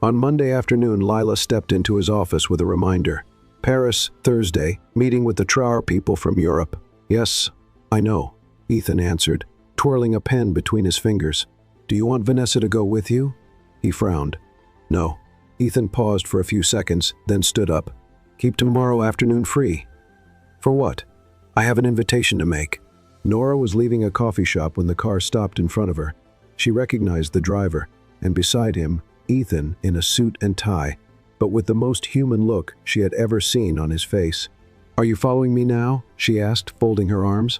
On Monday afternoon, Lila stepped into his office with a reminder. Paris, Thursday, meeting with the Trower people from Europe. Yes, I know, Ethan answered, twirling a pen between his fingers. Do you want Vanessa to go with you? He frowned. No. Ethan paused for a few seconds, then stood up. Keep tomorrow afternoon free. For what? I have an invitation to make. Nora was leaving a coffee shop when the car stopped in front of her. She recognized the driver, and beside him, Ethan in a suit and tie, but with the most human look she had ever seen on his face. Are you following me now? She asked, folding her arms.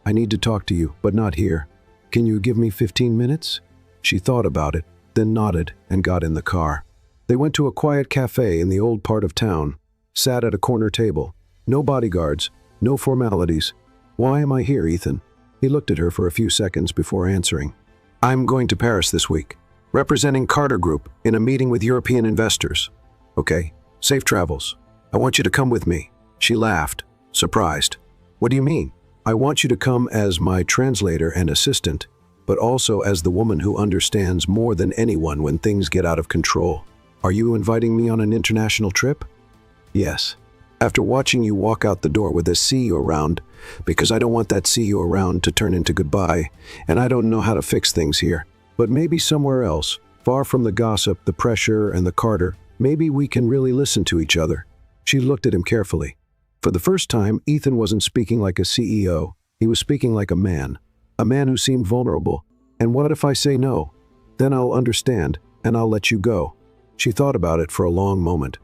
I need to talk to you, but not here. Can you give me 15 minutes? She thought about it, then nodded and got in the car. They went to a quiet cafe in the old part of town, sat at a corner table. No bodyguards, no formalities. Why am I here, Ethan? He looked at her for a few seconds before answering. I'm going to Paris this week, representing Carter Group in a meeting with European investors. Okay, safe travels. I want you to come with me. She laughed, surprised. What do you mean? I want you to come as my translator and assistant, but also as the woman who understands more than anyone when things get out of control. Are you inviting me on an international trip? Yes. After watching you walk out the door with a see you around, because I don't want that see you around to turn into goodbye, and I don't know how to fix things here. But maybe somewhere else, far from the gossip, the pressure, and the Carter, maybe we can really listen to each other. She looked at him carefully. For the first time, Ethan wasn't speaking like a CEO. He was speaking like a man who seemed vulnerable. And what if I say no? Then I'll understand, and I'll let you go. She thought about it for a long moment.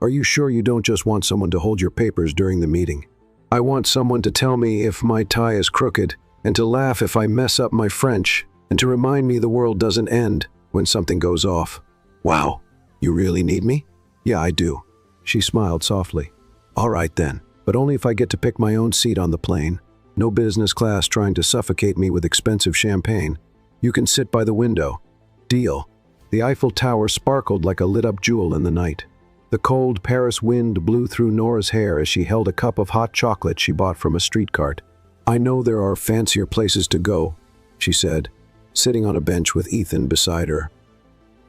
Are you sure you don't just want someone to hold your papers during the meeting? I want someone to tell me if my tie is crooked, and to laugh if I mess up my French, and to remind me the world doesn't end when something goes off. Wow, you really need me? Yeah, I do. She smiled softly. All right then, but only if I get to pick my own seat on the plane. No business class trying to suffocate me with expensive champagne. You can sit by the window. Deal. The Eiffel Tower sparkled like a lit-up jewel in the night. The cold Paris wind blew through Nora's hair as she held a cup of hot chocolate she bought from a street cart. I know there are fancier places to go, she said, sitting on a bench with Ethan beside her.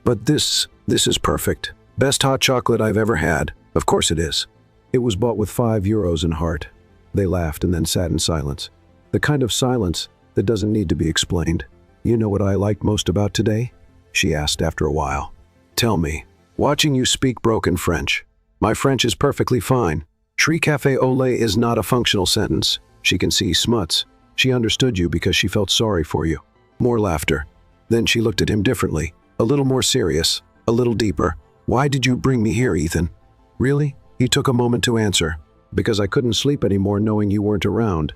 But this is perfect. Best hot chocolate I've ever had. Of course it is. It was bought with €5 in heart. They laughed and then sat in silence. The kind of silence that doesn't need to be explained. You know what I liked most about today? She asked after a while. Tell me. Watching you speak broken French. My French is perfectly fine. Shri Café au lait is not a functional sentence. She can see smuts. She understood you because she felt sorry for you. More laughter. Then she looked at him differently. A little more serious. A little deeper. Why did you bring me here, Ethan? Really? He took a moment to answer. Because I couldn't sleep anymore knowing you weren't around.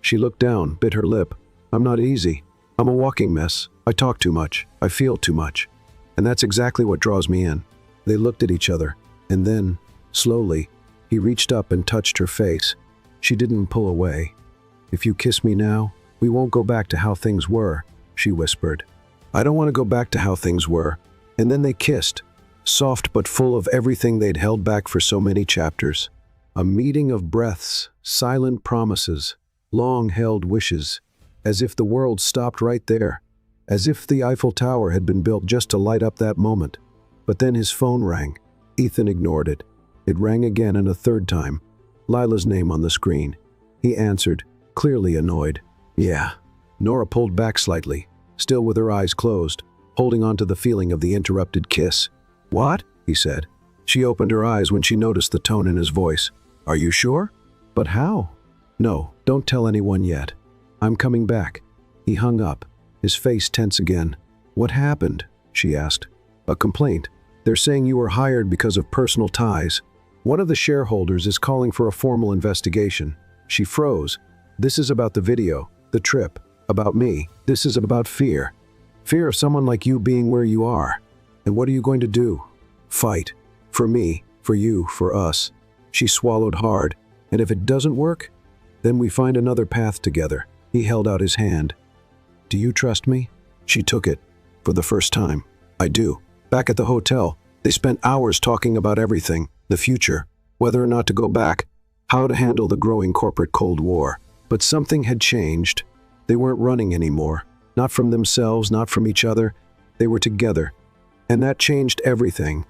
She looked down, bit her lip. I'm not easy. I'm a walking mess. I talk too much. I feel too much. And that's exactly what draws me in. They looked at each other, and then, slowly, he reached up and touched her face. She didn't pull away. If you kiss me now, we won't go back to how things were, she whispered. I don't want to go back to how things were. And then they kissed, soft but full of everything they'd held back for so many chapters. A meeting of breaths, silent promises, long-held wishes, as if the world stopped right there. As if the Eiffel Tower had been built just to light up that moment. But then his phone rang. Ethan ignored it. It rang again and a third time. Lila's name on the screen. He answered, clearly annoyed. Yeah. Nora pulled back slightly, still with her eyes closed, holding on to the feeling of the interrupted kiss. What? He said. She opened her eyes when she noticed the tone in his voice. Are you sure? But how? No, don't tell anyone yet. I'm coming back. He hung up. His face tense again. What happened? She asked. A complaint. They're saying you were hired because of personal ties. One of the shareholders is calling for a formal investigation. She froze. This is about the video, the trip, about me. This is about fear. Fear of someone like you being where you are. And what are you going to do? Fight. For me, for you, for us. She swallowed hard. And if it doesn't work, then we find another path together. He held out his hand. Do you trust me? She took it. For the first time. I do. Back at the hotel, they spent hours talking about everything. The future. Whether or not to go back. How to handle the growing corporate Cold War. But something had changed. They weren't running anymore. Not from themselves, not from each other. They were together. And that changed everything.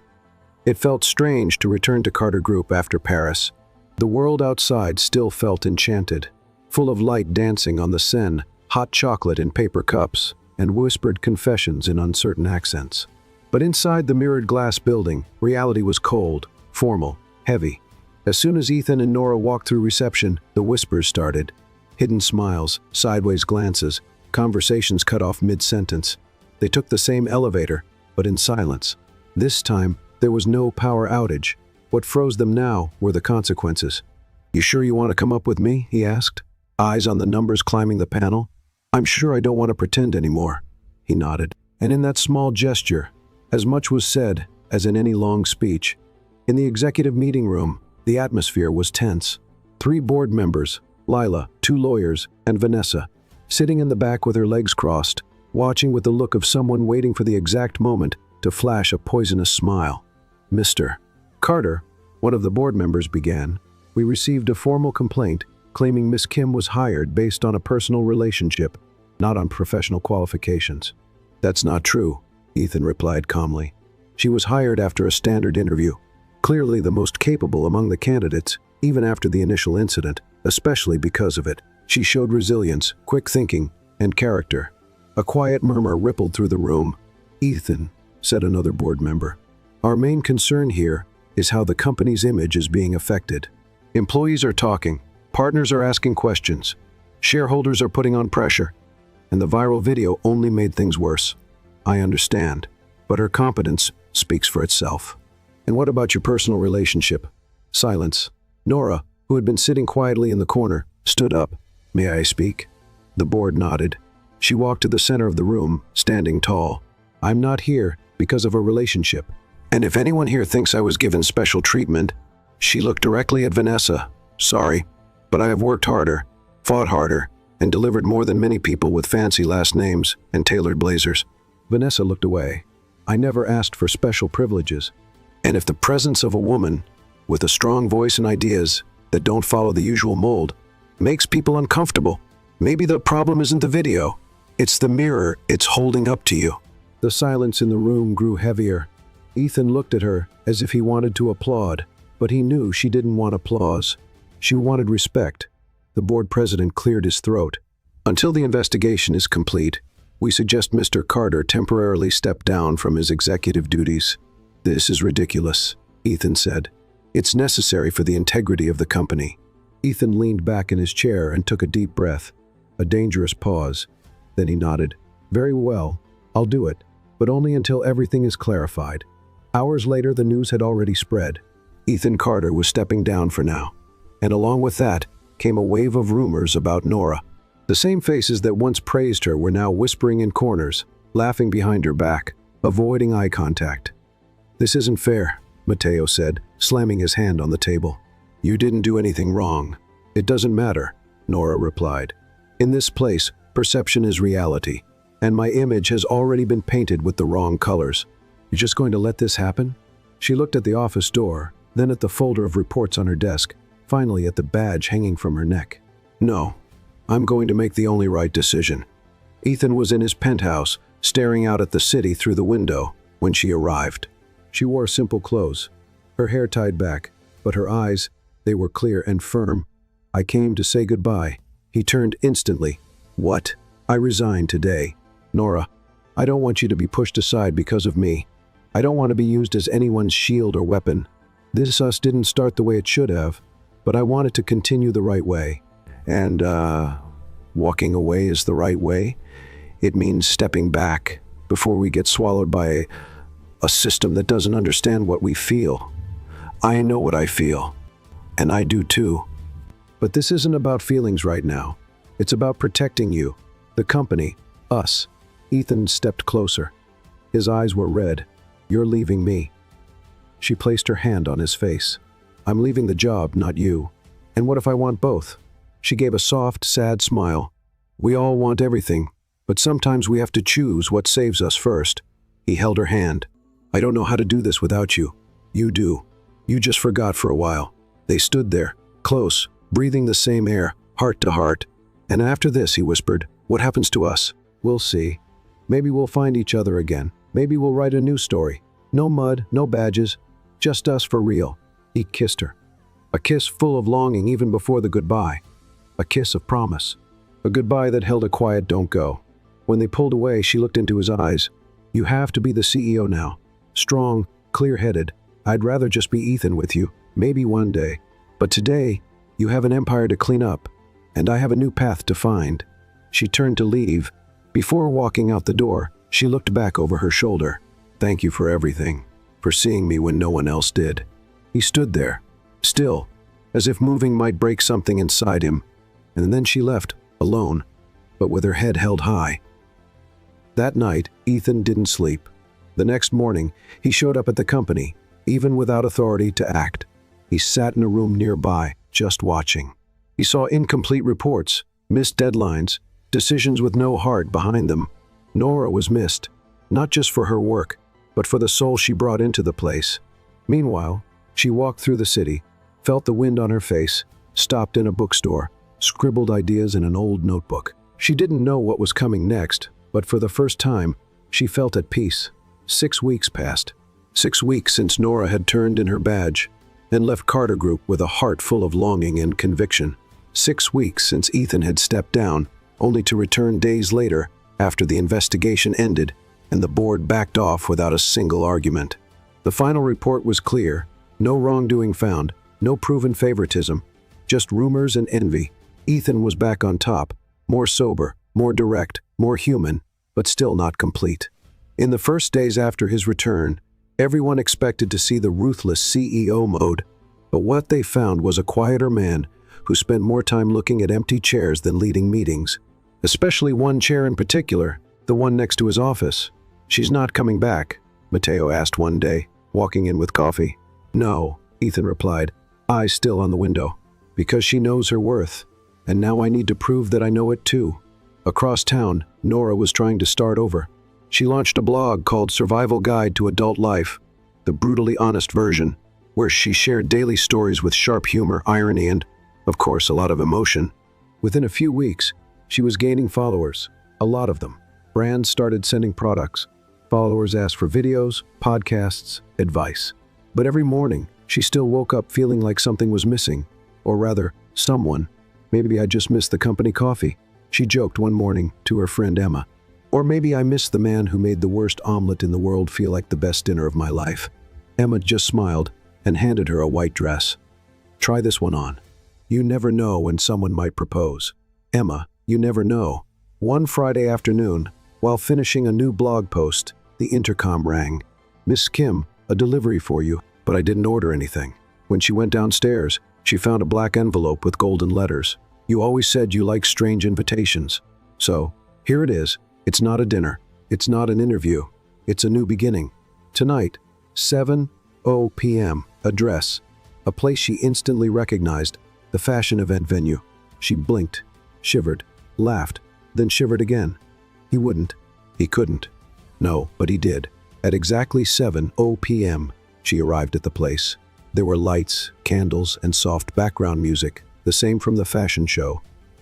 It felt strange to return to Carter Group after Paris. The world outside still felt enchanted, full of light dancing on the Seine, hot chocolate in paper cups, and whispered confessions in uncertain accents. But inside the mirrored glass building, reality was cold, formal, heavy. As soon as Ethan and Nora walked through reception, the whispers started. Hidden smiles, sideways glances, conversations cut off mid-sentence. They took the same elevator, but in silence. This time, there was no power outage. What froze them now were the consequences. "You sure you want to come up with me?" he asked, eyes on the numbers climbing the panel. "I'm sure I don't want to pretend anymore." He nodded. And in that small gesture, as much was said as in any long speech. In the executive meeting room, the atmosphere was tense. 3 board members, Lila, 2 lawyers, and Vanessa, sitting in the back with her legs crossed, watching with the look of someone waiting for the exact moment to flash a poisonous smile. "Mr. Carter," one of the board members began, "we received a formal complaint claiming Miss Kim was hired based on a personal relationship, not on professional qualifications." "That's not true," Ethan replied calmly. "She was hired after a standard interview. Clearly the most capable among the candidates, even after the initial incident, especially because of it. She showed resilience, quick thinking, and character." A quiet murmur rippled through the room. "Ethan," said another board member, "our main concern here is how the company's image is being affected. Employees are talking, partners are asking questions, shareholders are putting on pressure, and the viral video only made things worse. I understand, but her competence speaks for itself." "And what about your personal relationship?" Silence. Nora, who had been sitting quietly in the corner, stood up. "May I speak?" The board nodded. She walked to the center of the room, standing tall. "I'm not here because of a relationship. And if anyone here thinks I was given special treatment," she looked directly at Vanessa, "sorry, but I have worked harder, fought harder, and delivered more than many people with fancy last names and tailored blazers." Vanessa looked away. "I never asked for special privileges. And if the presence of a woman with a strong voice and ideas that don't follow the usual mold makes people uncomfortable, maybe the problem isn't the video. It's the mirror it's holding up to you." The silence in the room grew heavier. Ethan looked at her as if he wanted to applaud, but he knew she didn't want applause. She wanted respect. The board president cleared his throat. "Until the investigation is complete, we suggest Mr. Carter temporarily step down from his executive duties." "This is ridiculous," Ethan said. "It's necessary for the integrity of the company." Ethan leaned back in his chair and took a deep breath. A dangerous pause. Then he nodded. "Very well, I'll do it, but only until everything is clarified." Hours later, the news had already spread. Ethan Carter was stepping down for now. And along with that came a wave of rumors about Nora. The same faces that once praised her were now whispering in corners, laughing behind her back, avoiding eye contact. "This isn't fair," Matteo said, slamming his hand on the table. "You didn't do anything wrong." "It doesn't matter," Nora replied. "In this place, perception is reality, and my image has already been painted with the wrong colors. You're just going to let this happen?" She looked at the office door, then at the folder of reports on her desk, finally at the badge hanging from her neck. "No, I'm going to make the only right decision." Ethan was in his penthouse, staring out at the city through the window, when she arrived. She wore simple clothes, her hair tied back, but her eyes, they were clear and firm. "I came to say goodbye." He turned instantly. "What?" "I resign today. Nora, I don't want you to be pushed aside because of me. I don't want to be used as anyone's shield or weapon. This us didn't start the way it should have, but I want it to continue the right way." "And, walking away is the right way? It means stepping back before we get swallowed by a system that doesn't understand what we feel." "I know what I feel, and I do too. But this isn't about feelings right now. It's about protecting you, the company, us." Ethan stepped closer. His eyes were red. "You're leaving me." She placed her hand on his face. "I'm leaving the job, not you. And what if I want both?" She gave a soft, sad smile. "We all want everything, but sometimes we have to choose what saves us first." He held her hand. "I don't know how to do this without you. You do. You just forgot for a while." They stood there, close, breathing the same air, heart to heart. "And after this," he whispered, "what happens to us? We'll see. Maybe we'll find each other again. Maybe we'll write a new story. No mud, no badges, Just us for real. He kissed her. A kiss full of longing even before the goodbye. A kiss of promise. A goodbye that held a quiet don't go. When they pulled away, she looked into his eyes. You have to be the CEO now. Strong, clear-headed. I'd rather just be Ethan with you, maybe one day. But today, you have an empire to clean up, and I have a new path to find. She turned to leave. Before walking out the door, she looked back over her shoulder. Thank you for everything, for seeing me when no one else did. He stood there, still, as if moving might break something inside him, and then she left, alone, but with her head held high. That night, Ethan didn't sleep. The next morning, he showed up at the company, even without authority to act. He sat in a room nearby, just watching. He saw incomplete reports, missed deadlines, decisions with no heart behind them. Nora was missed, not just for her work, but for the soul she brought into the place. Meanwhile, she walked through the city, felt the wind on her face, stopped in a bookstore, scribbled ideas in an old notebook. She didn't know what was coming next, but for the first time, she felt at peace. 6 weeks passed. 6 weeks since Nora had turned in her badge and left Carter Group with a heart full of longing and conviction. 6 weeks since Ethan had stepped down, only to return days later after the investigation ended and the board backed off without a single argument. The final report was clear. No wrongdoing found, no proven favoritism, just rumors and envy. Ethan was back on top, more sober, more direct, more human, but still not complete. In the first days after his return, everyone expected to see the ruthless CEO mode, but what they found was a quieter man who spent more time looking at empty chairs than leading meetings. Especially one chair in particular, the one next to his office. She's not coming back, Matteo asked one day, walking in with coffee. No, Ethan replied, eyes still on the window. Because she knows her worth, and now I need to prove that I know it too. Across town, Nora was trying to start over. She launched a blog called Survival Guide to Adult Life, the brutally honest version, where she shared daily stories with sharp humor, irony, and, of course, a lot of emotion. Within a few weeks, she was gaining followers, a lot of them. Brands started sending products. Followers asked for videos, podcasts, advice. But every morning, she still woke up feeling like something was missing. Or rather, someone. Maybe I just missed the company coffee, she joked one morning to her friend Emma. Or maybe I missed the man who made the worst omelet in the world feel like the best dinner of my life. Emma just smiled and handed her a white dress. Try this one on. You never know when someone might propose. Emma, you never know. One Friday afternoon, while finishing a new blog post, the intercom rang. Miss Kim, a delivery for you, but I didn't order anything. When she went downstairs, she found a black envelope with golden letters. You always said you like strange invitations. So, here it is. It's not a dinner. It's not an interview. It's a new beginning. Tonight, 7:00 p.m. Address. A place she instantly recognized. The fashion event venue. She blinked, shivered, laughed, then shivered again. He wouldn't. He couldn't. No, but he did. At exactly 7:00 p.m., she arrived at the place. There were lights, candles, and soft background music, the same from the fashion show.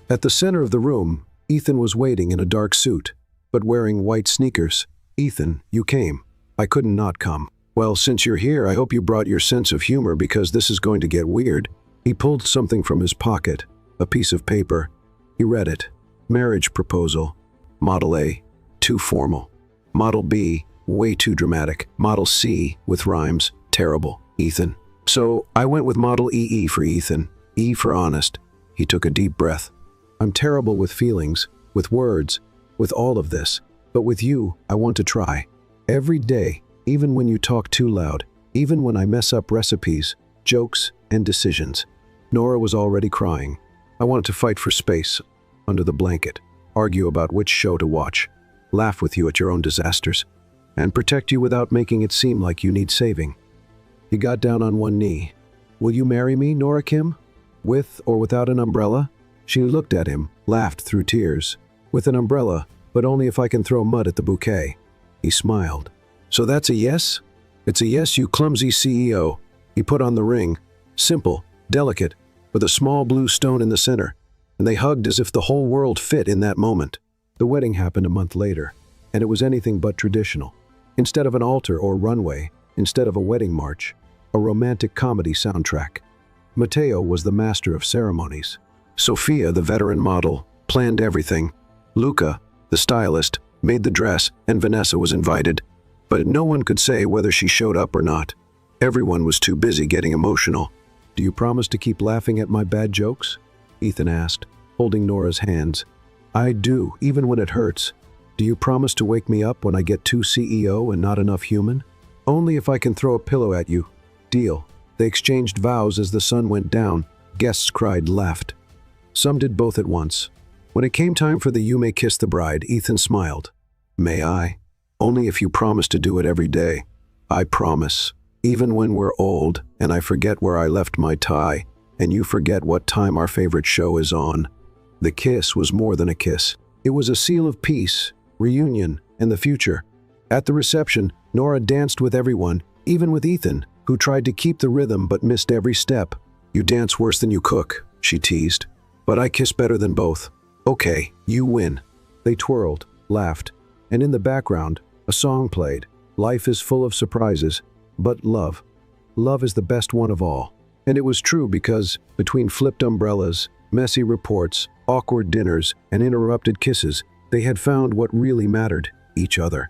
At the center of the room, Ethan was waiting in a dark suit, but wearing white sneakers. Ethan, you came. I couldn't not come. Well, since you're here, I hope you brought your sense of humor because this is going to get weird. He pulled something from his pocket, a piece of paper. He read it. Marriage proposal. Model A, too formal. Model B, way too dramatic. Model C, with rhymes, terrible. Ethan. So I went with Model EE for Ethan. E for honest. He took a deep breath. I'm terrible with feelings, with words, with all of this. But with you, I want to try. Every day, even when you talk too loud, even when I mess up recipes, jokes, and decisions. Nora was already crying. I wanted to fight for space, under the blanket, argue about which show to watch, laugh with you at your own disasters, and protect you without making it seem like you need saving. He got down on one knee. Will you marry me, Nora Kim? With or without an umbrella? She looked at him, laughed through tears. With an umbrella, but only if I can throw mud at the bouquet. He smiled. So that's a yes? It's a yes, you clumsy CEO. He put on the ring. Simple, delicate, with a small blue stone in the center. And they hugged as if the whole world fit in that moment. The wedding happened a month later, and it was anything but traditional. Instead of an altar or runway, instead of a wedding march, a romantic comedy soundtrack. Matteo was the master of ceremonies. Sophia, the veteran model, planned everything. Luca, the stylist, made the dress, and Vanessa was invited. But no one could say whether she showed up or not. Everyone was too busy getting emotional. "Do you promise to keep laughing at my bad jokes?" Ethan asked, holding Nora's hands. "I do, even when it hurts. Do you promise to wake me up when I get too CEO and not enough human?" "Only if I can throw a pillow at you." "Deal." They exchanged vows as the sun went down. Guests cried, laughed. Some did both at once. When it came time for the "You May Kiss the Bride," Ethan smiled. "May I? Only if you promise to do it every day." "I promise. Even when we're old, and I forget where I left my tie, and you forget what time our favorite show is on." The kiss was more than a kiss. It was a seal of peace, reunion, and the future. At the reception, Nora danced with everyone, even with Ethan, who tried to keep the rhythm but missed every step. "You dance worse than you cook," she teased. "But I kiss better than both." "Okay, you win." They twirled, laughed, and in the background, a song played. Life is full of surprises, but love is the best one of all. And it was true because, between flipped umbrellas, messy reports, awkward dinners, and interrupted kisses, they had found what really mattered: each other.